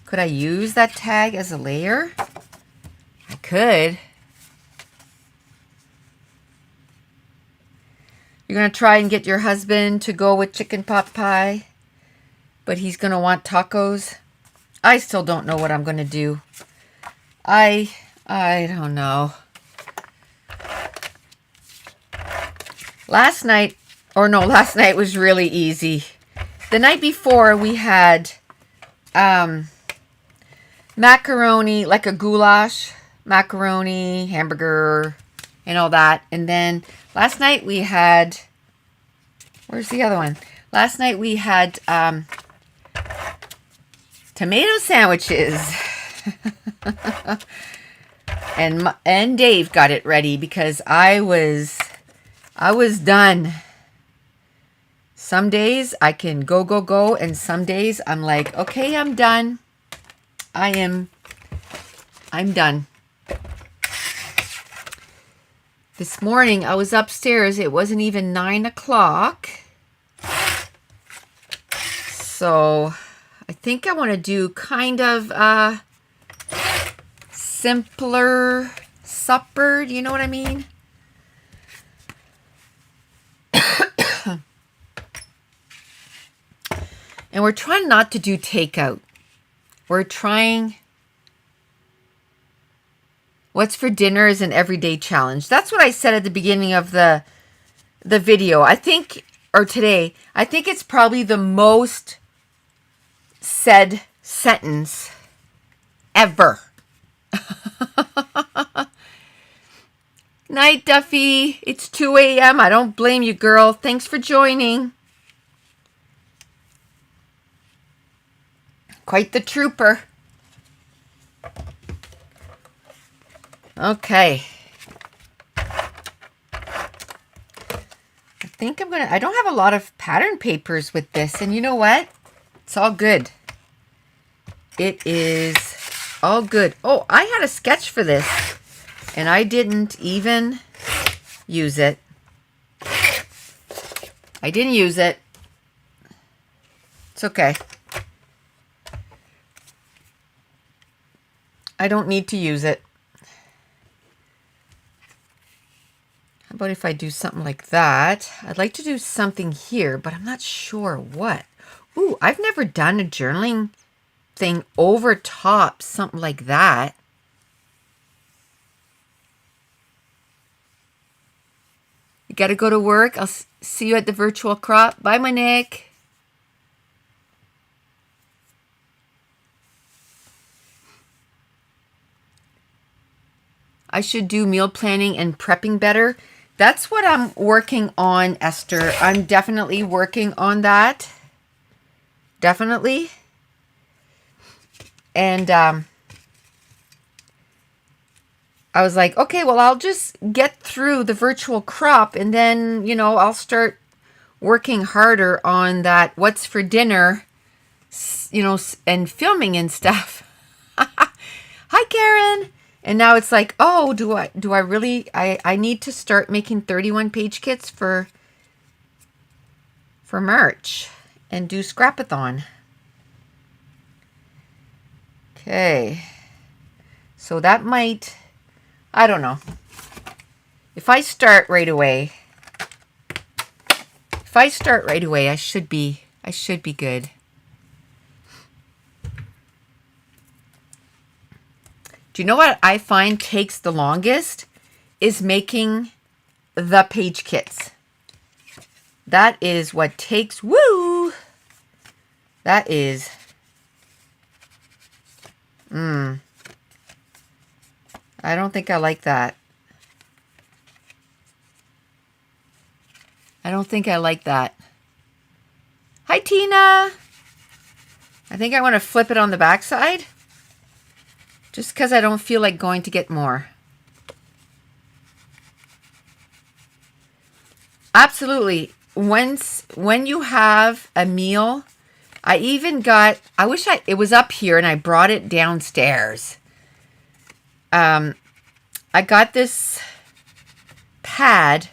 Could I use that tag as a layer? I could. You're going to try and get your husband to go with chicken pot pie, but he's going to want tacos. I still don't know what I'm going to do. I don't know. Last night was really easy. The night before we had macaroni, like a goulash, macaroni, hamburger, and all that. And then last night we had, where's the other one? Last night we had tomato sandwiches. and Dave got it ready because I was done. Some days I can go, and some days I'm like, okay, I'm done. I'm done. This morning I was upstairs. It wasn't even 9 o'clock. So I think I want to do kind of a simpler supper. Do you know what I mean? And we're trying not to do takeout. We're trying... What's for dinner is an everyday challenge. That's what I said at the beginning of the video. I think, or today, I think it's probably the most said sentence ever. Night, Duffy. It's 2 a.m. I don't blame you, girl. Thanks for joining. Quite the trooper. Okay. I think I don't have a lot of pattern papers with this, and you know what? It's all good. It is all good. Oh, I had a sketch for this, and I didn't even use it. I didn't use it. It's okay. I don't need to use it. How about if I do something like that? I'd like to do something here, but I'm not sure what. Ooh, I've never done a journaling thing over top, something like that. You got to go to work. I'll see you at the virtual crop. Bye, my Nick. I should do meal planning and prepping better. That's what I'm working on, Esther. I'm definitely working on that. Definitely. And I was like, okay, well, I'll just get through the virtual crop, and then, you know, I'll start working harder on that what's for dinner, you know, and filming and stuff. Hi, Karen. And now it's like, oh, do I really, I need to start making 31-page kits for March and do Scrapathon. Okay. So that might, I don't know. If I start right away, I should be good. Do you know what I find takes the longest? Is making the page kits. That is what takes, woo! That is, I don't think I like that. I don't think I like that. Hi, Tina. I think I want to flip it on the back side. Just because I don't feel like going to get more. Absolutely. When you have a meal I even got, it was up here and I brought it downstairs. I got this pad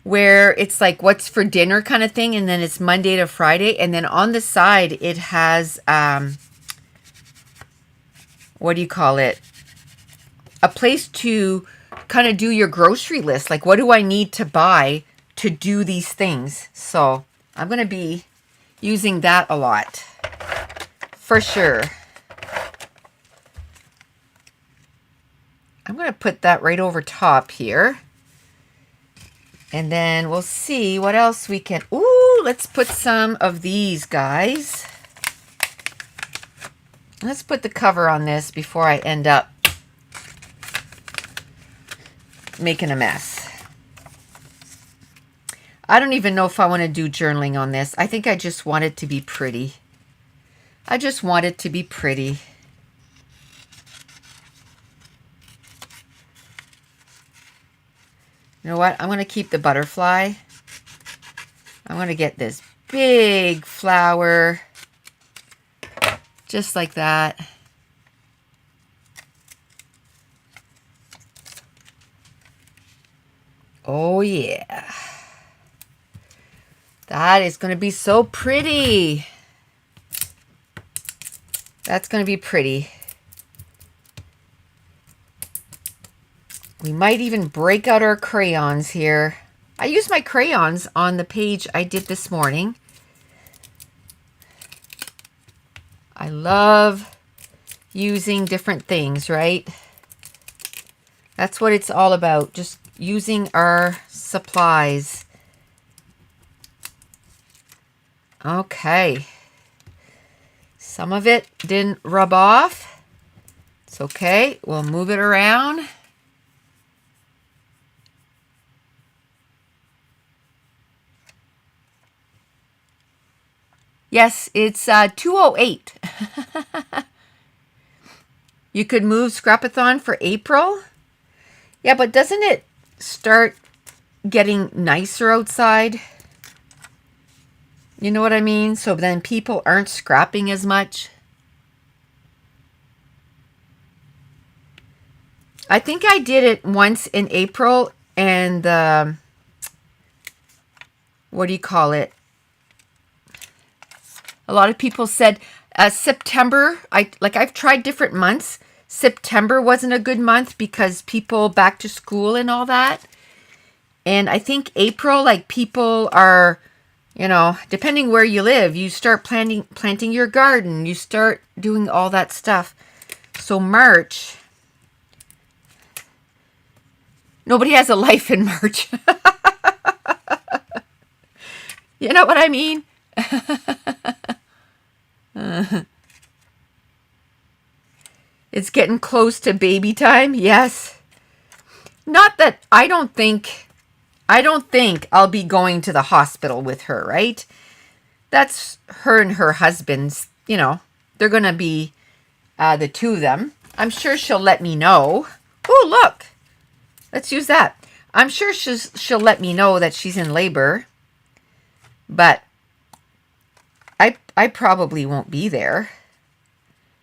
where it's like what's for dinner kind of thing, and then it's Monday to Friday, and then on the side it has what do you call it, a place to kind of do your grocery list, like what do I need to buy to do these things. So I'm going to be using that a lot for sure. I'm going to put that right over top here. And then we'll see what else we can... Ooh, let's put some of these guys. Let's put the cover on this before I end up making a mess. I don't even know if I want to do journaling on this. I think I just want it to be pretty. I just want it to be pretty. You know what? I'm going to keep the butterfly. I'm going to get this big flower. Just like that. Oh, yeah. That is going to be so pretty. That's going to be pretty. We might even break out our crayons here. I used my crayons on the page I did this morning. I love using different things, right? That's what it's all about, just using our supplies. Okay. Some of it didn't rub off. It's okay. We'll move it around. Yes, it's 2:08. You could move Scrapathon for April. Yeah, but doesn't it start getting nicer outside? You know what I mean? So then people aren't scrapping as much. I think I did it once in April, and what do you call it? A lot of people said September. I've tried different months. September wasn't a good month because people back to school and all that. And I think April, like people are, you know, depending where you live, you start planting your garden. You start doing all that stuff. So March, nobody has a life in March. You know what I mean? It's getting close to baby time. Yes. Not that I don't think I'll be going to the hospital with her, right? That's her and her husband's, you know, they're going to be the two of them. I'm sure she'll let me know. Oh, look. Let's use that. I'm sure she'll let me know that she's in labor. But I probably won't be there.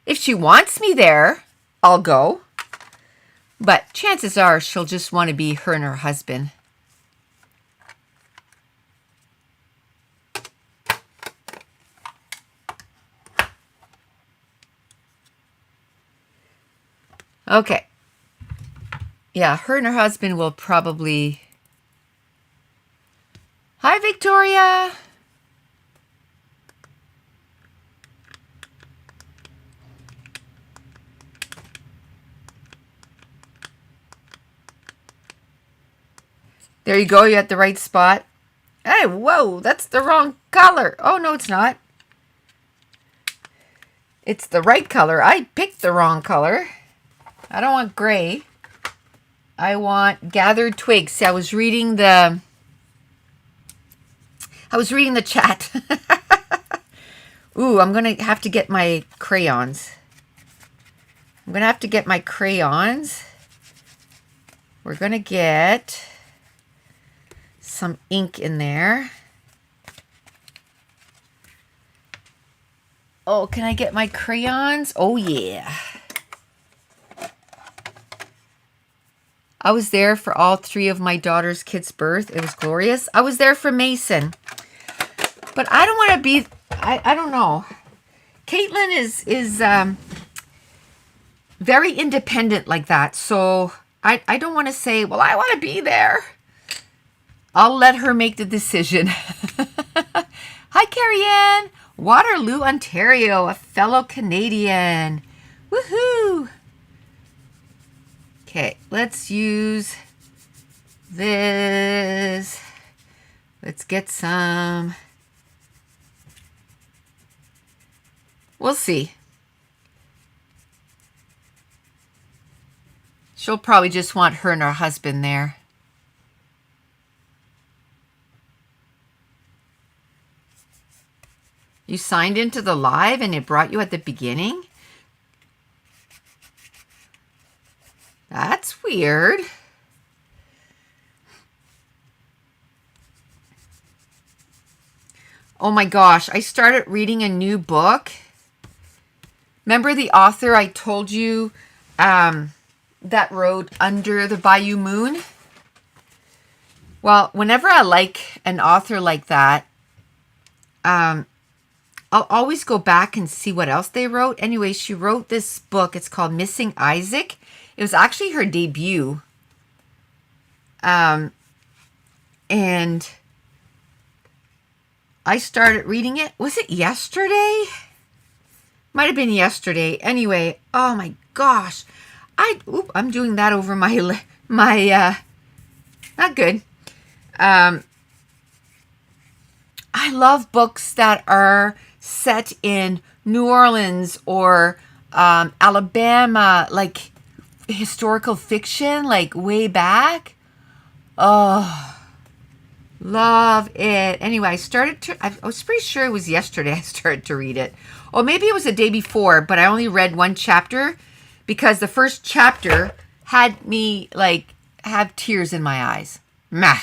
If she wants me there, I'll go. But chances are she'll just want to be her and her husband. Okay. Yeah, her and her husband will probably... Hi, Victoria. There you go. You're at the right spot. Hey, whoa, that's the wrong color. Oh, no, it's not. It's the right color. I picked the wrong color. I don't want gray. I want gathered twigs. See, I was reading the chat. Ooh, I'm going to have to get my crayons. We're going to get some ink in there. Oh, can I get my crayons? Oh, yeah. I was there for all 3 of my daughter's kids' birth. It was glorious. I was there for Mason. But I don't want to be, I don't know. Caitlin is very independent like that. So I don't want to say, well, I want to be there. I'll let her make the decision. Hi, Carrie Ann. Waterloo, Ontario, a fellow Canadian. Woohoo! Okay, let's use this. Let's get some. We'll see. She'll probably just want her and her husband there. You signed into the live and it brought you at the beginning? That's weird. Oh my gosh, I started reading a new book. Remember the author I told you that wrote Under the Bayou Moon? Well, whenever I like an author like that, I'll always go back and see what else they wrote. Anyway, she wrote this book. It's called Missing Isaac. It was actually her debut. And I started reading it. Was it yesterday? Might have been yesterday. Anyway, oh my gosh. I'm doing that over my not good. I love books that are set in New Orleans or Alabama, like historical fiction, like way back. Oh, love it. Anyway, I was pretty sure it was yesterday I started to read it. Or maybe it was the day before, but I only read 1 chapter because the first chapter had me like have tears in my eyes. Meh.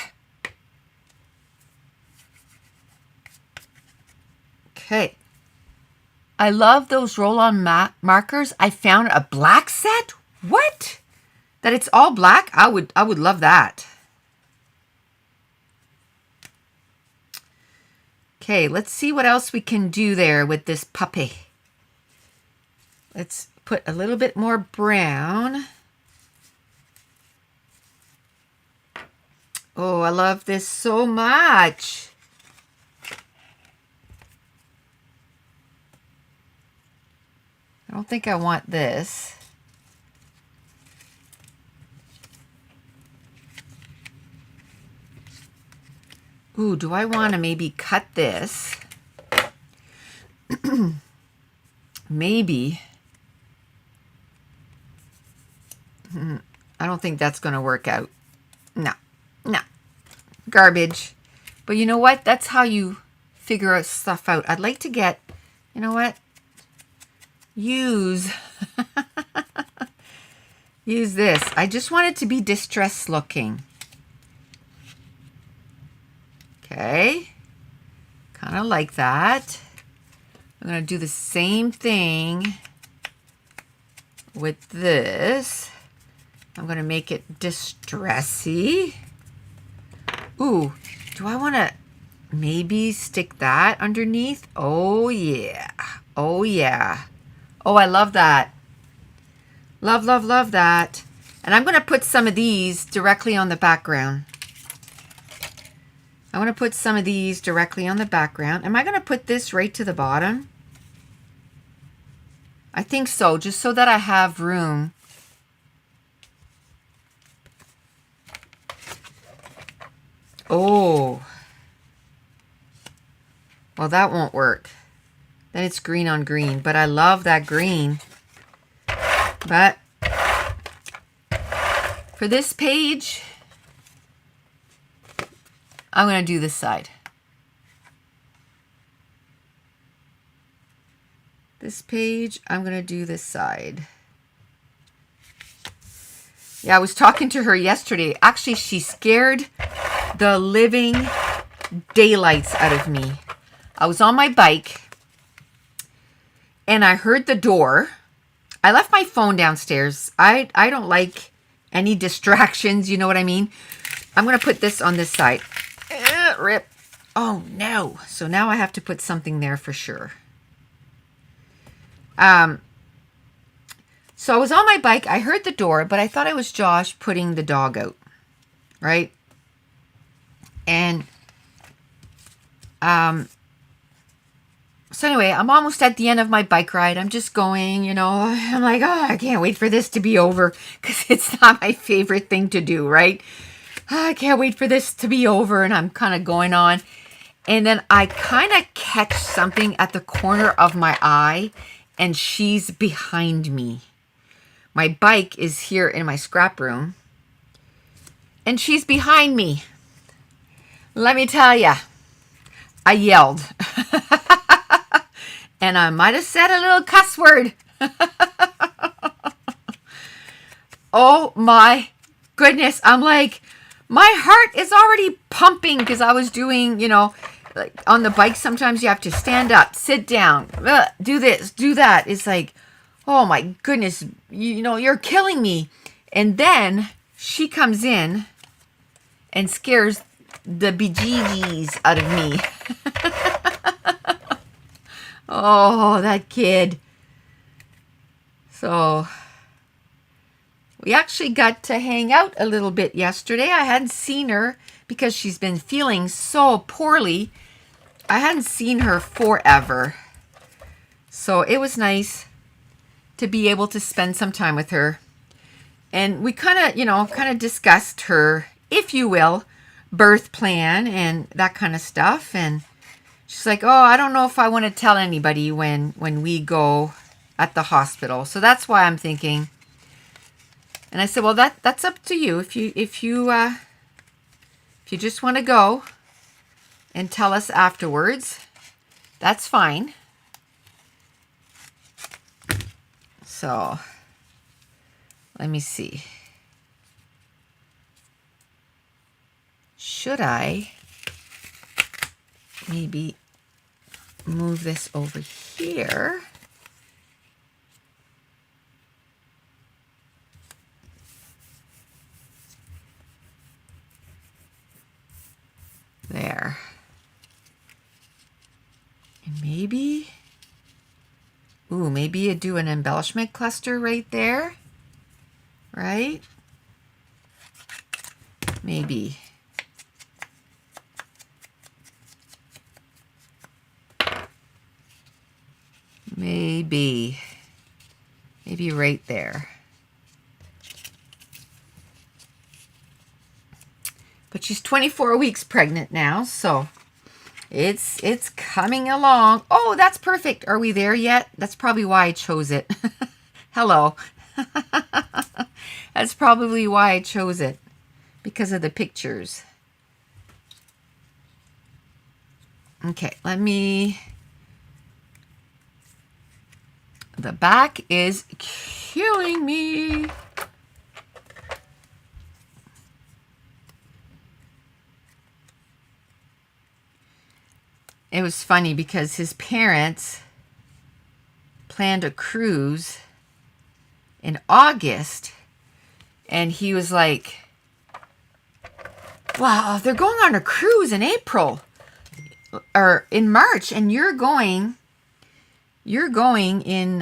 Okay. I love those roll-on markers. I found a black set. What? That it's all black? I would love that. Okay, let's see what else we can do there with this puppy. Let's put a little bit more brown. Oh, I love this so much. I don't think I want this. Ooh, do I want to maybe cut this? Maybe. I don't think that's going to work out. No. Garbage. But you know what? That's how you figure stuff out. I'd like to get, you know what? Use this. I just want it to be distressed looking. Okay. Kind of like that. I'm going to do the same thing with this. I'm going to make it distressy. Ooh, do I want to maybe stick that underneath? Oh, yeah. Oh, yeah. Oh, I love that. Love, love, love that. And I'm going to put some of these directly on the background. I want to put some of these directly on the background. Am I going to put this right to the bottom? I think so, just so that I have room. Oh. Well, that won't work. Then it's green on green, but I love that green. But for this page, I'm going to do this side. This page, I'm going to do this side. Yeah, I was talking to her yesterday. Actually, she scared the living daylights out of me. I was on my bike and I heard the door. I left my phone downstairs. I don't like any distractions, you know what I mean? I'm going to put this on this side. Rip. Oh, no. So now I have to put something there for sure. So I was on my bike. I heard the door, but I thought it was Josh putting the dog out, right? And so anyway, I'm almost at the end of my bike ride. I'm just going, you know, I'm like, oh, I can't wait for this to be over because it's not my favorite thing to do, right? I can't wait for this to be over, and I'm kind of going on. And then I kind of catch something at the corner of my eye, and she's behind me. My bike is here in my scrap room, and she's behind me. Let me tell you, I yelled. And I might have said a little cuss word. Oh my goodness. I'm like, my heart is already pumping because I was doing, you know, like on the bike, sometimes you have to stand up, sit down, do this, do that. It's like, oh my goodness, you know, you're killing me. And then she comes in and scares the bejeebies out of me. Oh, that kid. So we actually got to hang out a little bit yesterday. I hadn't seen her because she's been feeling so poorly. I hadn't seen her forever. So it was nice to be able to spend some time with her. And we kind of discussed her, if you will, birth plan and that kind of stuff. And she's like, oh, I don't know if I want to tell anybody when we go at the hospital. So that's why I'm thinking. And I said, well, that's up to you. If you just want to go and tell us afterwards, that's fine. So let me see. Should I maybe move this over here? There. And maybe, maybe you do an embellishment cluster right there, right? Maybe. Maybe right there. But she's 24 weeks pregnant now, so it's coming along. Oh, that's perfect. Are we there yet? That's probably why I chose it. Hello. That's probably why I chose it, because of the pictures. Okay, the back is killing me. It was funny because his parents planned a cruise in August, and he was like, wow, they're going on a cruise in April or in March, and you're going in,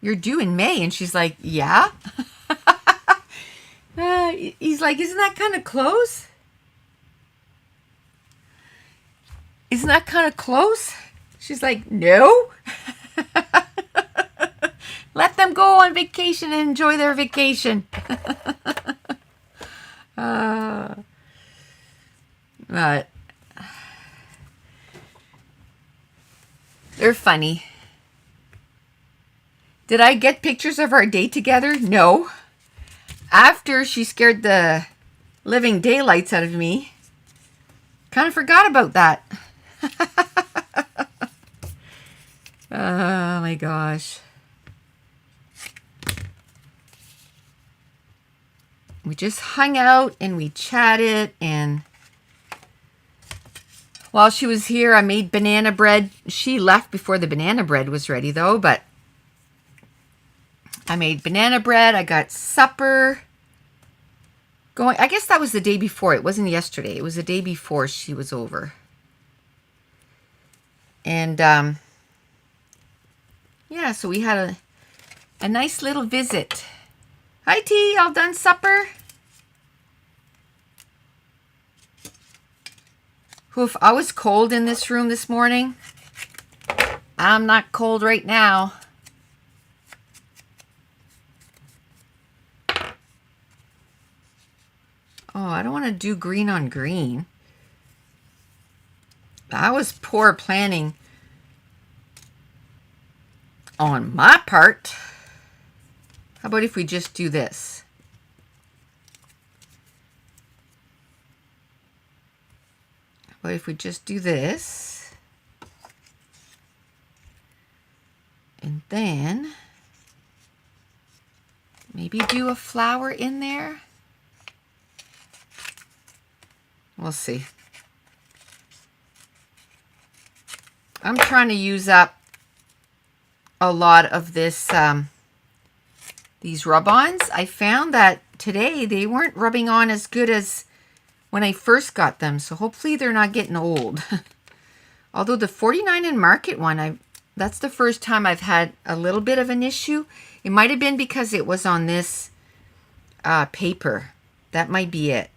you're due in May. And she's like, yeah. He's like, isn't that kind of close? Isn't that kind of close? She's like, no. Let them go on vacation and enjoy their vacation. But they're funny. Did I get pictures of our day together? No. After she scared the living daylights out of me, kind of forgot about that. Oh my gosh. We just hung out and we chatted, and While she was here, I made banana bread. She left before the banana bread was ready, though, but I made banana bread. I got supper going. I guess that was the day before. It wasn't yesterday. It was the day before she was over. And, yeah, so we had a nice little visit. Hi, T. All done supper? Oof, I was cold in this room this morning. I'm not cold right now. Oh, I don't want to do green on green. That was poor planning on my part. How about if we just do this? How about if we just do this? And then maybe do a flower in there? We'll see. I'm trying to use up a lot of this, these rub-ons. I found that today they weren't rubbing on as good as when I first got them, so hopefully they're not getting old. Although the 49 in Market one, that's the first time I've had a little bit of an issue. It might have been because it was on this paper. That might be it.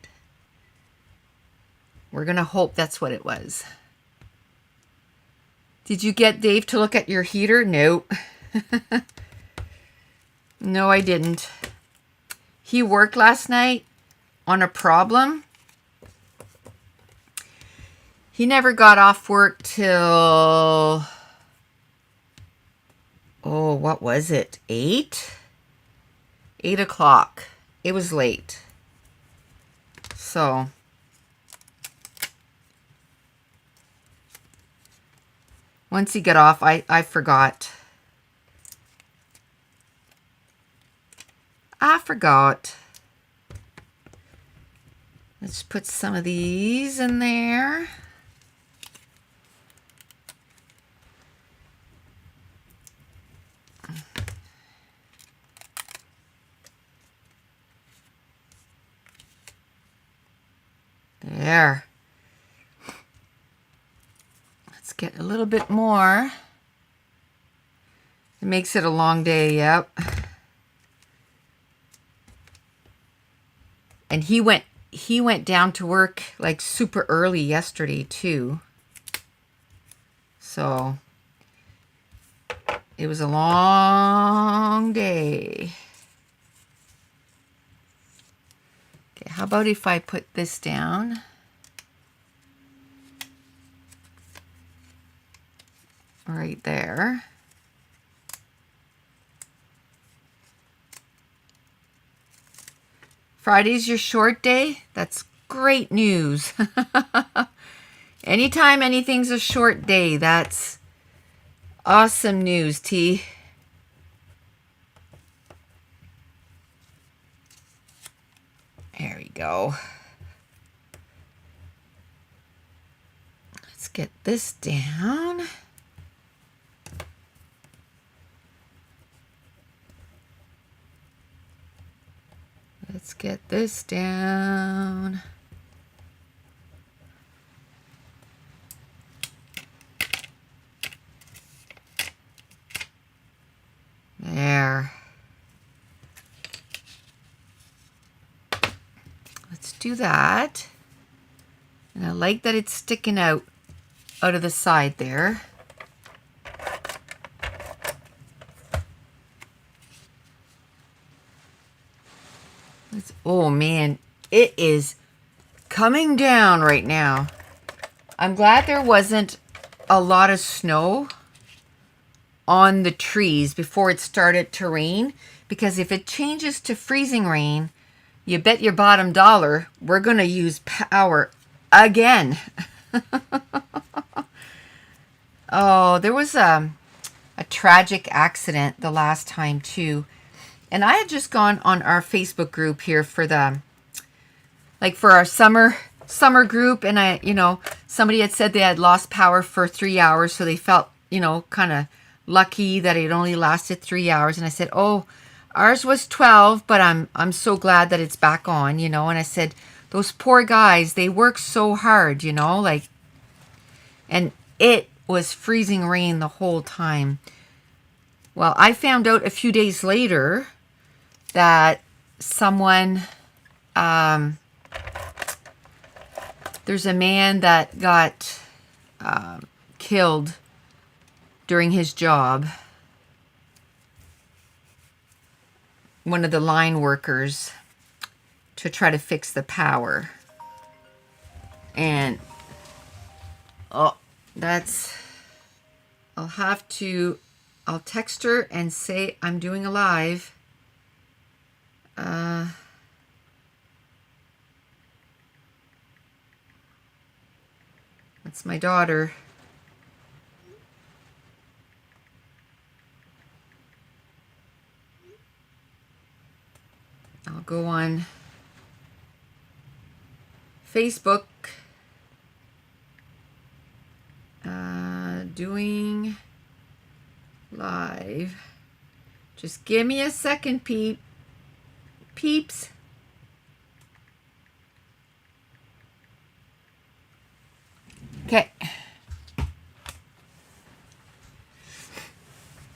We're going to hope that's what it was. Did you get Dave to look at your heater? No. No, I didn't. He worked last night on a problem. He never got off work till, oh, what was it? 8? 8 o'clock. It was late. So once he got off, I forgot. I forgot. Let's put some of these in there. There. Let's get a little bit more. It makes it a long day, yep. And he went down to work like super early yesterday too. So it was a long day. Okay, how about if I put this down? Right there. Friday's your short day? That's great news. Anytime anything's a short day, that's awesome news, T. There we go. Let's get this down. Let's get this down. There. Let's do that. And I like that it's sticking out of the side there. Oh man, it is coming down right now. I'm glad there wasn't a lot of snow on the trees before it started to rain, because if it changes to freezing rain, you bet your bottom dollar we're going to use power again. Oh, there was a tragic accident the last time too. And I had just gone on our Facebook group here for the, like for our summer summer group, and somebody had said they had lost power for 3 hours, so they felt, kind of lucky that it only lasted 3 hours. And I said, oh, ours was 12, but I'm so glad that it's back on, And I said, those poor guys, they work so hard, like, and it was freezing rain the whole time. Well, I found out a few days later that someone, there's a man that got killed during his job. One of the line workers to try to fix the power. And, I'll text her and say I'm doing a live. That's my daughter. I'll go on Facebook. Doing live. Just give me a second, peeps. Okay.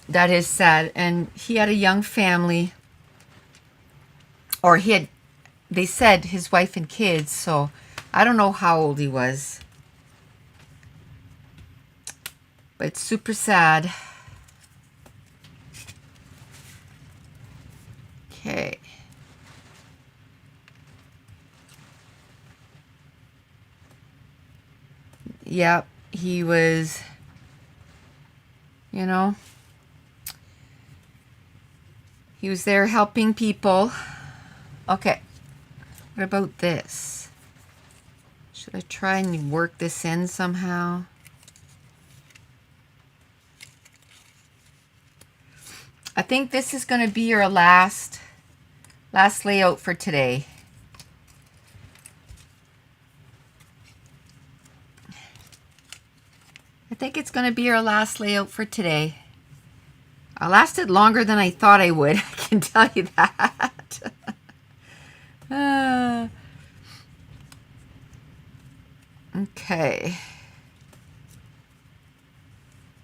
That is sad. And he had a young family. Or they said his wife and kids, so I don't know how old he was. But it's super sad. Okay. Yep, he was, he was there helping people. Okay, what about this? Should I try and work this in somehow? I think this is going to be your last layout for today. I think it's going to be your last layout for today. I lasted longer than I thought I would. I can tell you that. Okay.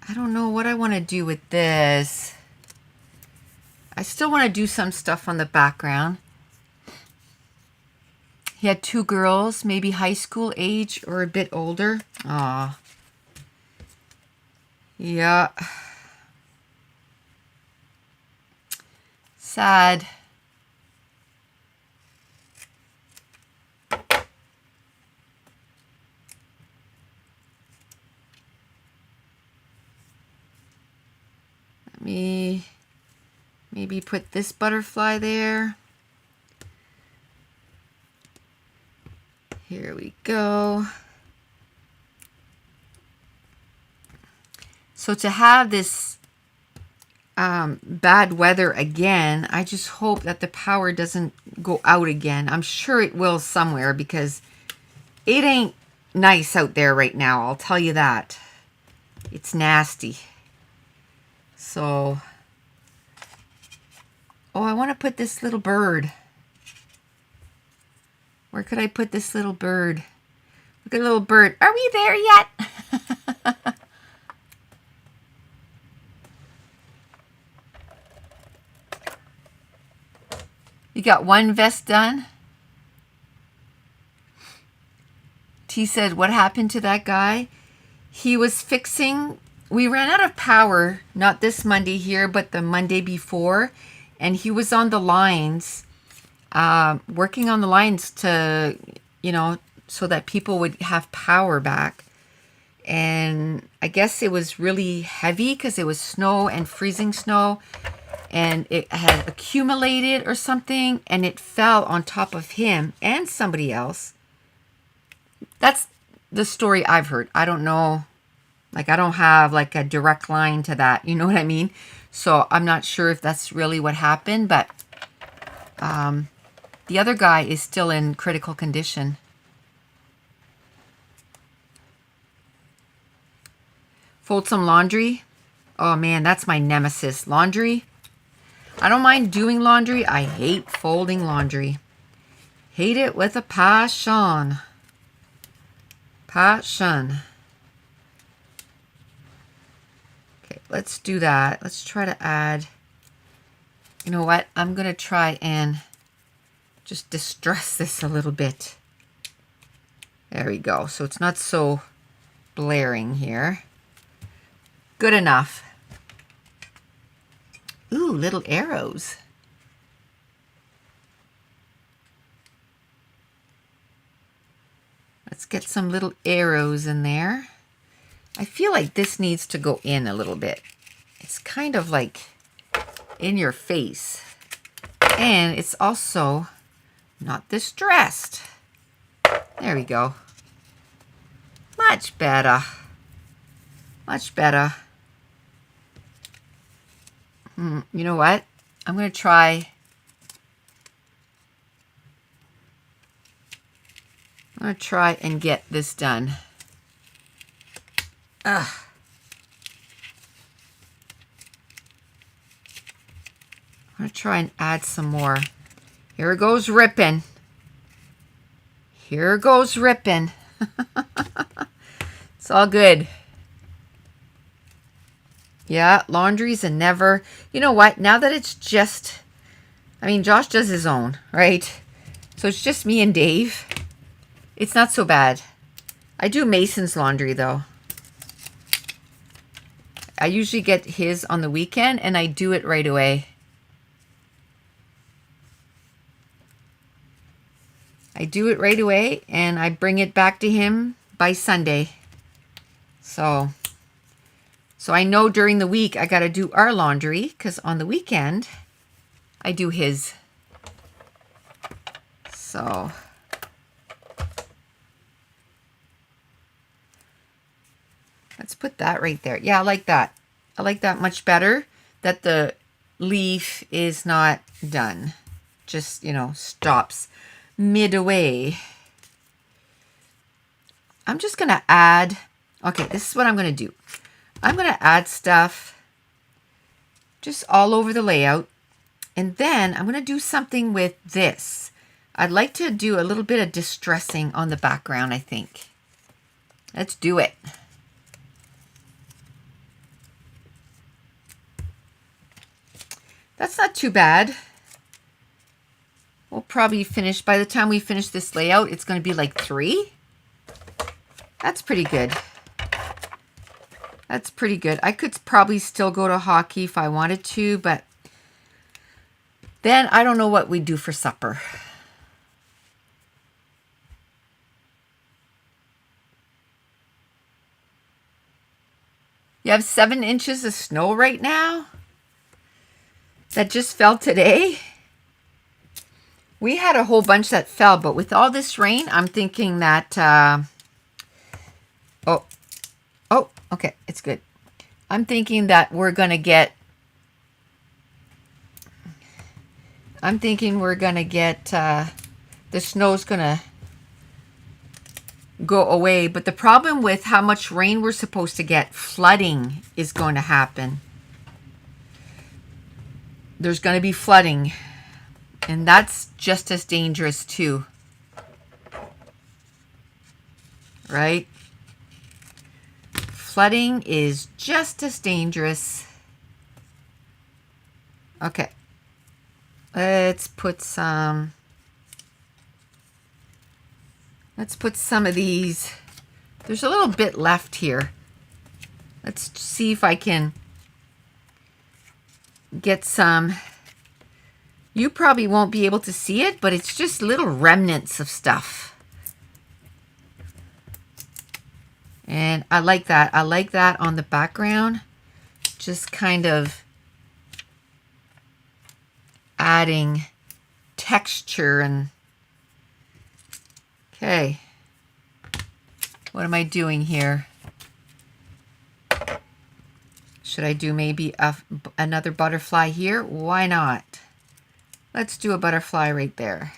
I don't know what I want to do with this. I still want to do some stuff on the background. He had 2 girls, maybe high school age or a bit older. Aw. Yeah. Sad. Let me maybe put this butterfly there. Here we go. So to have this bad weather again, I just hope that the power doesn't go out again. I'm sure it will somewhere because it ain't nice out there right now. I'll tell you that. It's nasty. So, oh, I want to put this little bird. Where could I put this little bird? Look at the little bird. Are we there yet? You got one vest done? T said, what happened to that guy? He was fixing, we ran out of power, not this Monday here, but the Monday before. And he was on the lines, working on the lines to, so that people would have power back. And I guess it was really heavy because it was snow and freezing snow. And it had accumulated or something, and it fell on top of him and somebody else. That's the story I've heard. I don't know. Like, I don't have like a direct line to that. You know what I mean? So I'm not sure if that's really what happened, but the other guy is still in critical condition. Fold some laundry. Oh man, that's my nemesis. Laundry. I don't mind doing laundry. I hate folding laundry. Hate it with a passion. Passion. Okay, let's do that. Let's try to add. You know what? I'm going to try and just distress this a little bit. There we go. So it's not so blaring here. Good enough. Ooh, little arrows. Let's get some little arrows in there. I feel like this needs to go in a little bit. It's kind of like in your face. And it's also not distressed. There we go. Much better. Much better. You know what? I'm going to try. I'm going to try and get this done. I'm going to try and add some more. Here goes ripping. Here goes ripping. It's all good. Yeah, laundry's a never. You know what? Now that it's just, I mean, Josh does his own, right? So it's just me and Dave. It's not so bad. I do Mason's laundry, though. I usually get his on the weekend, and I do it right away. I do it right away, and I bring it back to him by Sunday. So I know during the week I got to do our laundry, because on the weekend I do his. So let's put that right there. Yeah, I like that. I like that much better, that the leaf is not done. Just, you know, stops midway. I'm just going to add, okay, this is what I'm going to do. I'm going to add stuff just all over the layout. And then I'm going to do something with this. I'd like to do a little bit of distressing on the background, I think. Let's do it. That's not too bad. We'll probably finish, by the time we finish this layout, it's going to be like 3. That's pretty good. That's pretty good. I could probably still go to hockey if I wanted to, but then I don't know what we'd do for supper. You have 7 inches of snow right now? That just fell today? We had a whole bunch that fell, but with all this rain, I'm thinking that, oh, okay, it's good. I'm thinking that we're going to get, the snow's going to go away. But the problem with how much rain we're supposed to get, flooding is going to happen. There's going to be flooding. And that's just as dangerous too. Right? Flooding is just as dangerous. Okay. Let's put some of these. There's a little bit left here. Let's see if I can get some. You probably won't be able to see it, but it's just little remnants of stuff. And I like that. I like that on the background. Just kind of adding texture and... Okay. What am I doing here? Should I do maybe another butterfly here? Why not? Let's do a butterfly right there.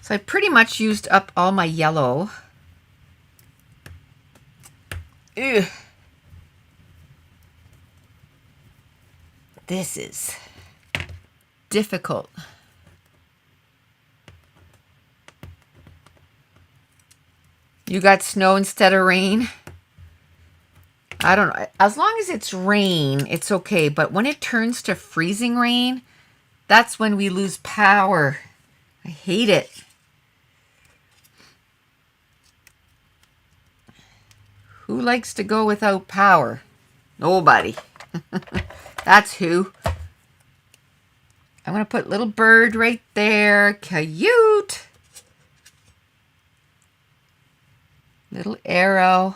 So I pretty much used up all my yellow. Ew. This is difficult. You got snow instead of rain? I don't know. As long as it's rain, it's okay. But when it turns to freezing rain, that's when we lose power. I hate it. Who likes to go without power? Nobody. That's who. I'm going to put little bird right there. Cute. Little arrow.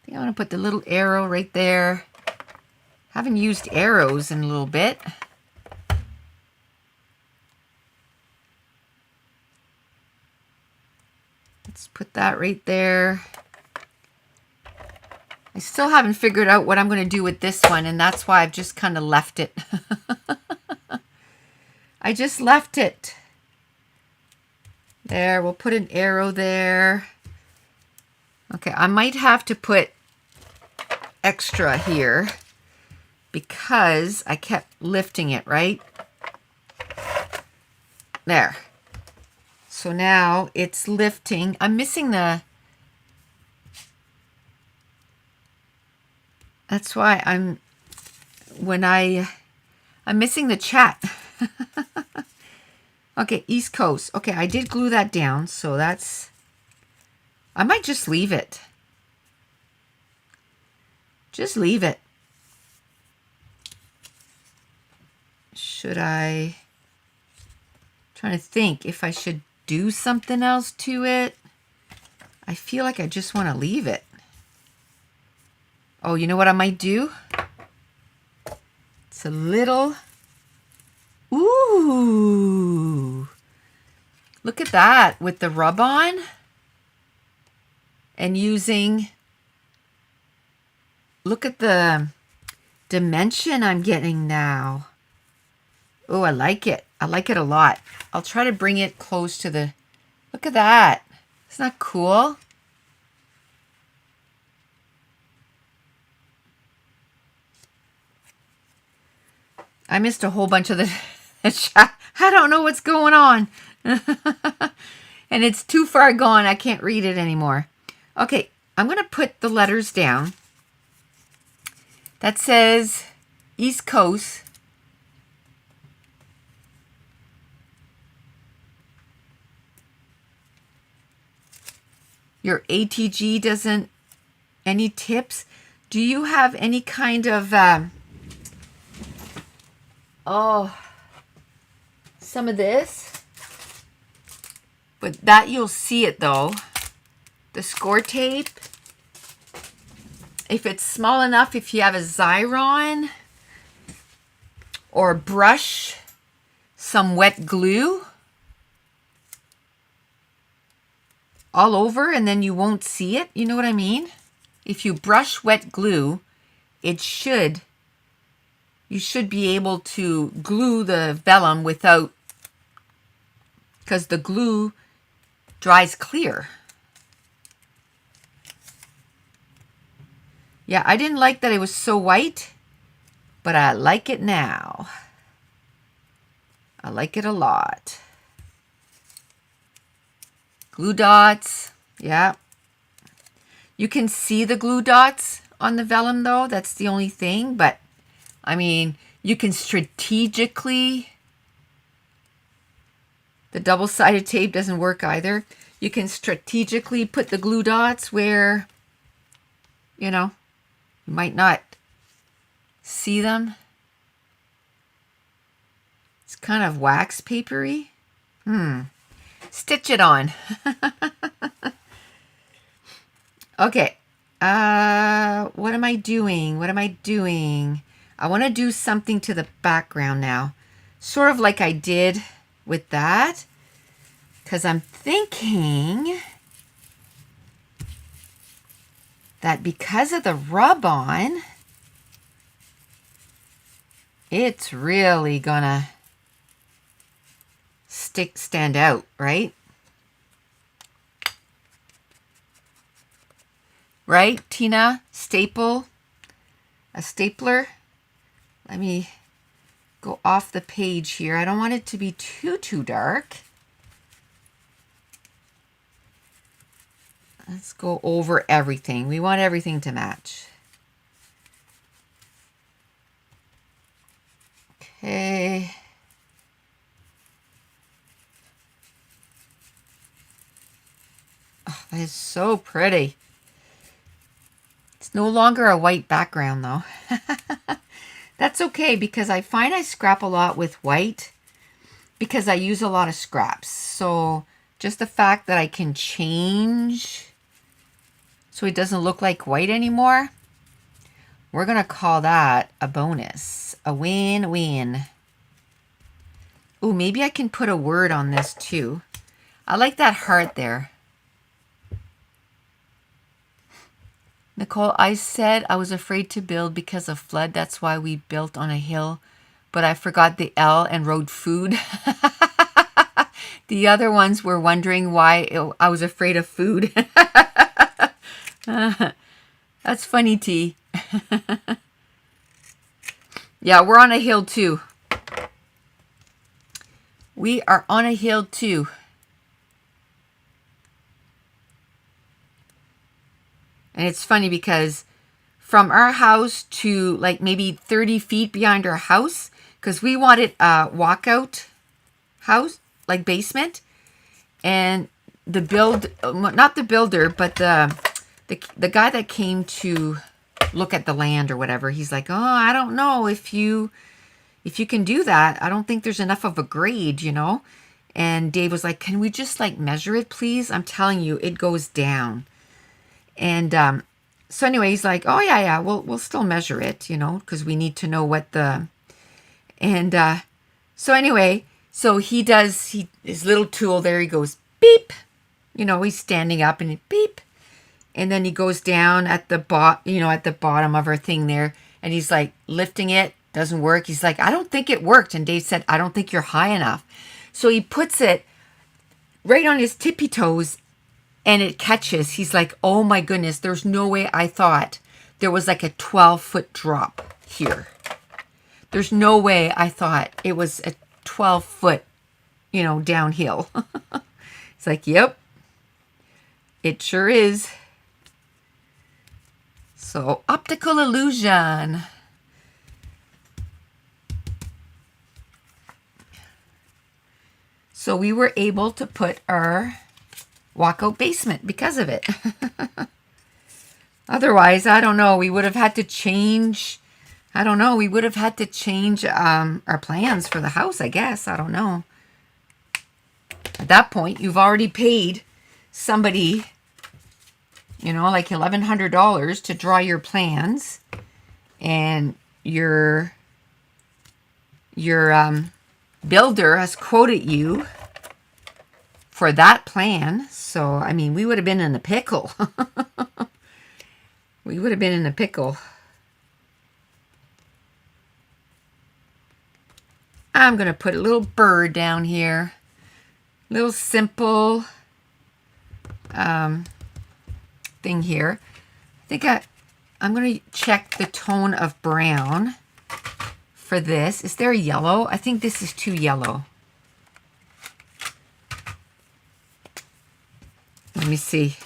I think I'm going to put the little arrow right there. Haven't used arrows in a little bit. Let's put that right there. I still haven't figured out what I'm going to do with this one, and that's why I've just kind of left it. I just left it. There, we'll put an arrow there. Okay, I might have to put extra here because I kept lifting it, right? There. So now it's lifting. I'm missing the... That's why I'm missing the chat. Okay, East Coast. Okay, I did glue that down, so that's... I might just leave it. Just leave it. Should I... Trying to think if I should do something else to it. I feel like I just want to leave it. Oh, you know what I might do? It's a little... Ooh! Look at that with the rub-on. And using... Look at the dimension I'm getting now. Oh, I like it. I like it a lot. I'll try to bring it close to the... Look at that. Isn't that cool? I missed a whole bunch of the chat. I don't know what's going on. And it's too far gone. I can't read it anymore. Okay, I'm going to put the letters down. That says East Coast. Your ATG doesn't... Any tips? Do you have any kind of... some of this. But that you'll see it though. The score tape. If it's small enough, if you have a Xyron or a brush, some wet glue all over, and then you won't see it. You know what I mean? If you brush wet glue, you should be able to glue the vellum without, because the glue dries clear. Yeah, I didn't like that it was so white, but I like it now. I like it a lot. Glue dots, yeah. You can see the glue dots on the vellum though, that's the only thing, but I mean, you can strategically, the double-sided tape doesn't work either. You can strategically put the glue dots where, you know, you might not see them. It's kind of wax papery. Stitch it on. Okay. What am I doing? What am I doing? I want to do something to the background now. Sort of like I did with that. Because I'm thinking that because of the rub-on, it's really gonna stand out, right? right, Tina? Staple, a stapler. Let me go off the page here. I don't want it to be too dark. Let's go over everything. We want everything to match. Okay. Oh, that is so pretty. It's no longer a white background though. That's okay because I find I scrap a lot with white because I use a lot of scraps. So just the fact that I can change so it doesn't look like white anymore, we're going to call that a bonus, a win-win. Oh, maybe I can put a word on this too. I like that heart there. Nicole, I said I was afraid to build because of flood. That's why we built on a hill, but I forgot the L and wrote food. The other ones were wondering why I was afraid of food. That's funny, T. Yeah, we're on a hill too. We are on a hill too. And it's funny because from our house to like maybe 30 feet behind our house, because we wanted a walkout house, like basement, and the not the builder, but the guy that came to look at the land or whatever, he's like, oh, I don't know if you can do that. I don't think there's enough of a grade, you know. And Dave was like, can we just like measure it, please? I'm telling you, it goes down. And so anyway, he's like, oh yeah, we'll still measure it, you know, because we need to know what the, and so anyway, so he does, his little tool there, he goes beep, you know, he's standing up and it beep, and then he goes down at the bottom of our thing there, and he's like lifting it, doesn't work. He's like, I don't think it worked. And Dave said, I don't think you're high enough. So he puts it right on his tippy toes and it catches. He's like, oh my goodness, there's no way. I thought there was like a 12-foot drop here. There's no way I thought it was a 12-foot, you know, downhill. It's like, yep, it sure is. So optical illusion. So we were able to put our walkout basement because of it. Otherwise, I don't know, we would have had to change, I don't know, we would have had to change our plans for the house, I guess. I don't know. At that point, you've already paid somebody, you know, like $1,100 to draw your plans, and your builder has quoted you for that plan. So, I mean, we would have been in a pickle. We would have been in a pickle. I'm going to put a little bird down here. Little simple thing here. I think I'm going to check the tone of brown for this. Is there a yellow? I think this is too yellow. Let me see.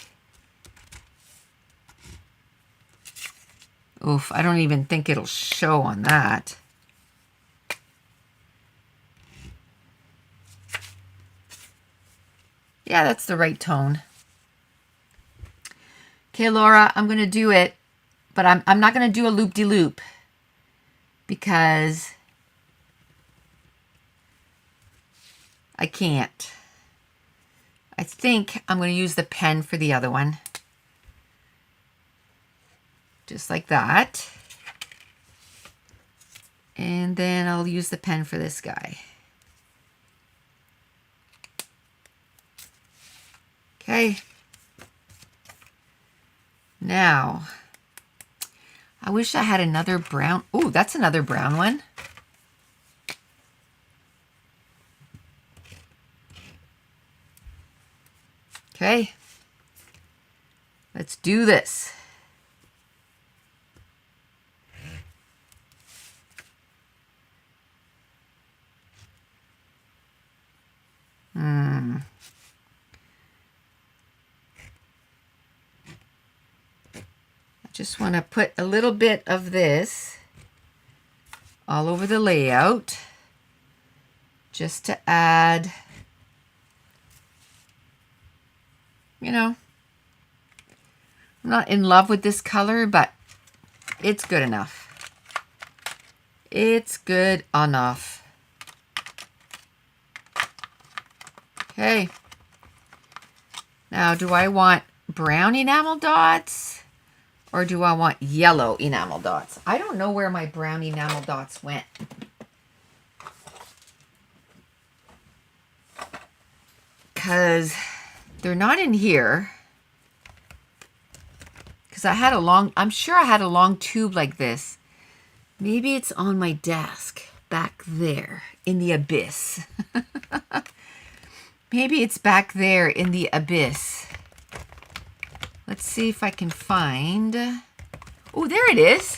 Oof, I don't even think it'll show on that. Yeah, that's the right tone. Okay, Laura, I'm going to do it, but I'm not going to do a loop-de-loop because I can't. I think I'm going to use the pen for the other one. Just like that. And then I'll use the pen for this guy. Okay. Now, I wish I had another brown. Oh, that's another brown one. Okay. Let's do this. I just want to put a little bit of this all over the layout just to add, you know, I'm not in love with this color, but it's good enough. It's good enough. Okay. Now, do I want brown enamel dots or do I want yellow enamel dots? I don't know where my brown enamel dots went. Because they're not in here. Because I'm sure I had a long tube like this. Maybe it's on my desk back there in the abyss. Maybe it's back there in the abyss. Let's see if I can find. Oh, there it is.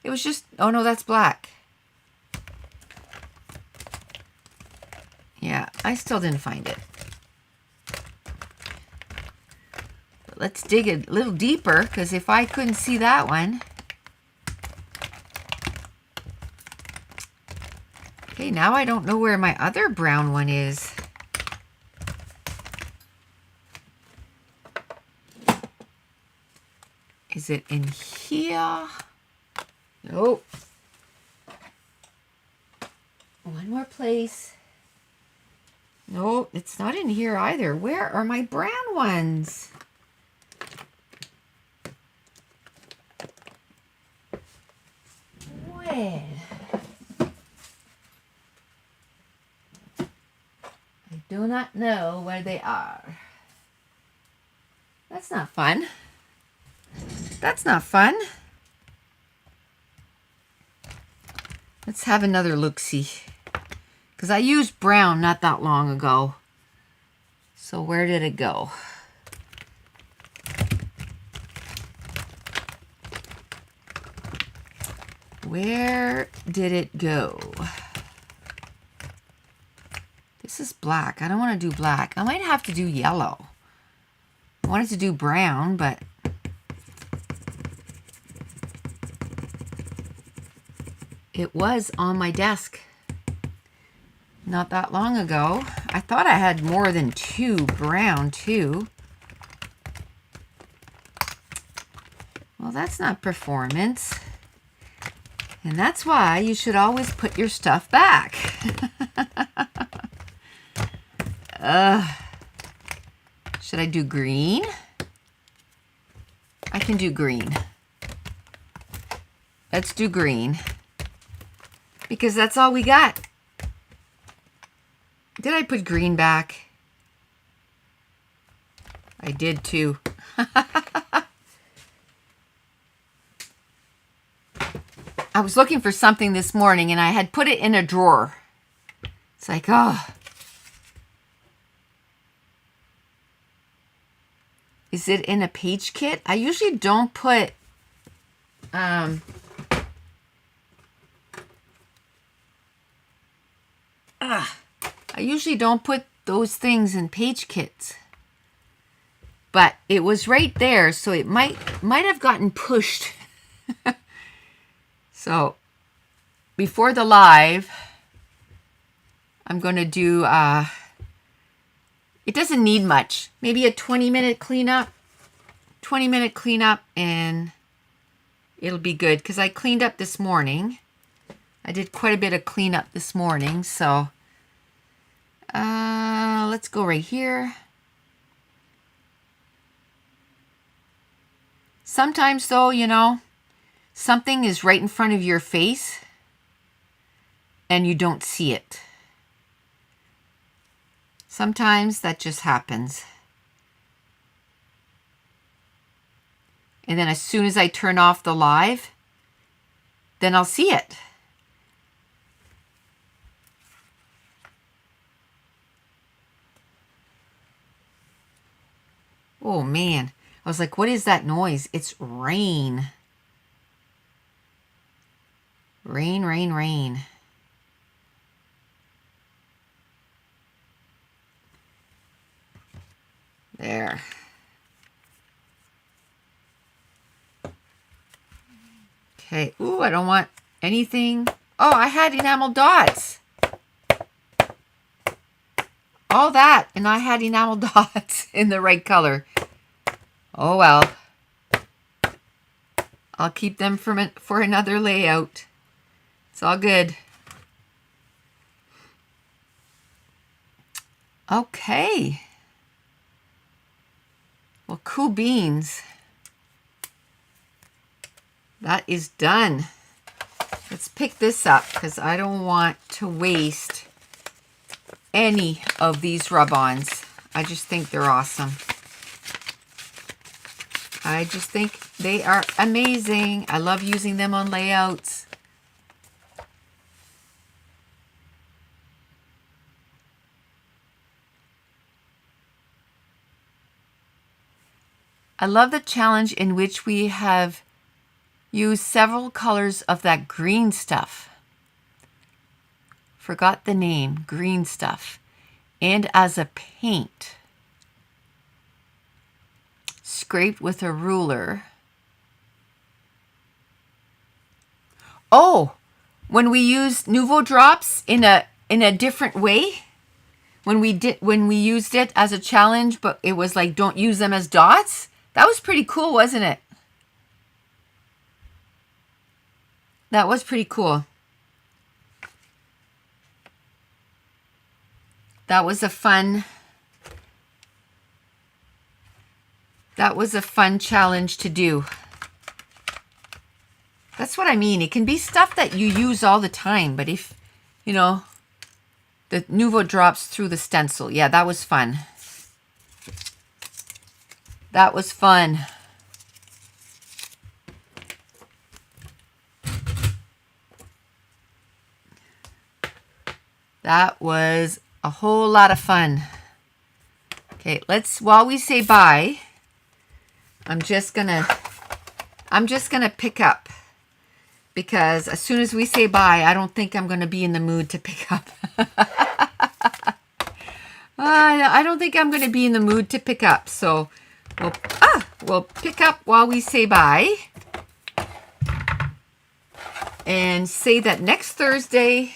It was just, oh no, that's black. Yeah, I still didn't find it. But let's dig a little deeper, because if I couldn't see that one. Okay, now I don't know where my other brown one is. Is it in here? Nope. One more place. No, it's not in here either. Where are my brown ones? Where? I do not know where they are. That's not fun. That's not fun. Let's have another look-see. Because I used brown not that long ago. So where did it go? Where did it go? This is black. I don't want to do black. I might have to do yellow. I wanted to do brown, but it was on my desk not that long ago. I thought I had more than 2 brown too. Well, that's not performance. And that's why you should always put your stuff back. Should I do green? I can do green. Let's do green. Because that's all we got. Did I put green back? I did too. I was looking for something this morning and I had put it in a drawer. It's like, oh. Is it in a page kit? I usually don't put I usually don't put those things in page kits. But it was right there, so it might have gotten pushed. So before the live, I'm going to do, it doesn't need much. Maybe a 20-minute cleanup. 20-minute cleanup and it'll be good. Because I cleaned up this morning. I did quite a bit of cleanup this morning. So let's go right here. Sometimes though, you know, something is right in front of your face and you don't see it. Sometimes that just happens. And then as soon as I turn off the live, then I'll see it. Oh man, I was like, what is that noise? It's rain. Rain, rain, rain. There. Okay. Ooh, I don't want anything. Oh, I had enamel dots. All that, and I had enamel dots in the right color. Oh well. I'll keep them for another layout. It's all good. Okay. Well, cool beans. That is done. Let's pick this up because I don't want to waste any of these rub-ons. I just think they're awesome. I just think they are amazing. I love using them on layouts. I love the challenge in which we have used several colors of that green stuff. Forgot the name, green stuff. And as a paint. Scraped with a ruler. Oh, when we used Nouveau drops in a different way. When we used it as a challenge, but it was like don't use them as dots. That was pretty cool, wasn't it? That was pretty cool. That was a fun challenge to do. That's what I mean. It can be stuff that you use all the time, but if, you know, the Nouveau drops through the stencil. Yeah, that was fun. That was fun. That was a whole lot of fun. Okay, while we say bye, I'm just gonna pick up because as soon as we say bye, I don't think I'm gonna be in the mood to pick up. I don't think I'm gonna be in the mood to pick up, so we'll pick up while we say bye and say that next Thursday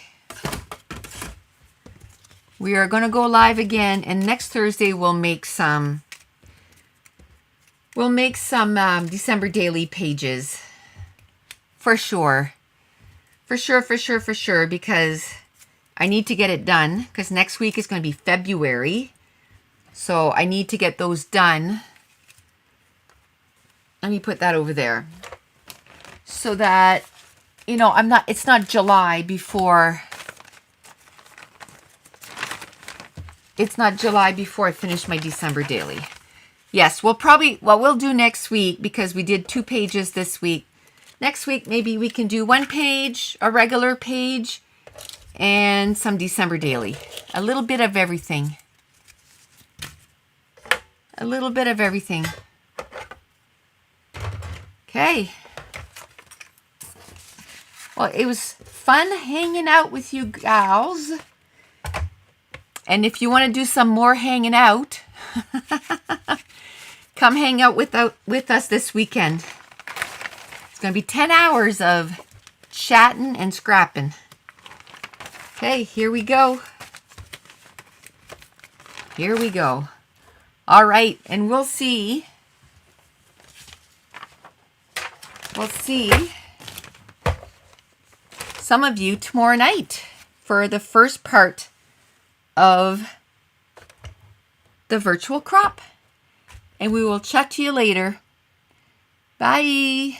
we are going to go live again, and next Thursday we'll make some December daily pages for sure, because I need to get it done because next week is going to be February, so I need to get those done. Let me put that over there so that, you know, it's not July before I finish my December daily. Yes, what we'll do next week, because we did 2 pages this week. Next week, maybe we can do 1 page, a regular page, and some December daily. A little bit of everything. A little bit of everything. Okay. Well, it was fun hanging out with you gals. And if you want to do some more hanging out, come hang out with us this weekend. It's going to be 10 hours of chatting and scrapping. Okay, here we go. Here we go. All right, and we'll see some of you tomorrow night for the first part of the virtual crop. And we will chat to you later. Bye.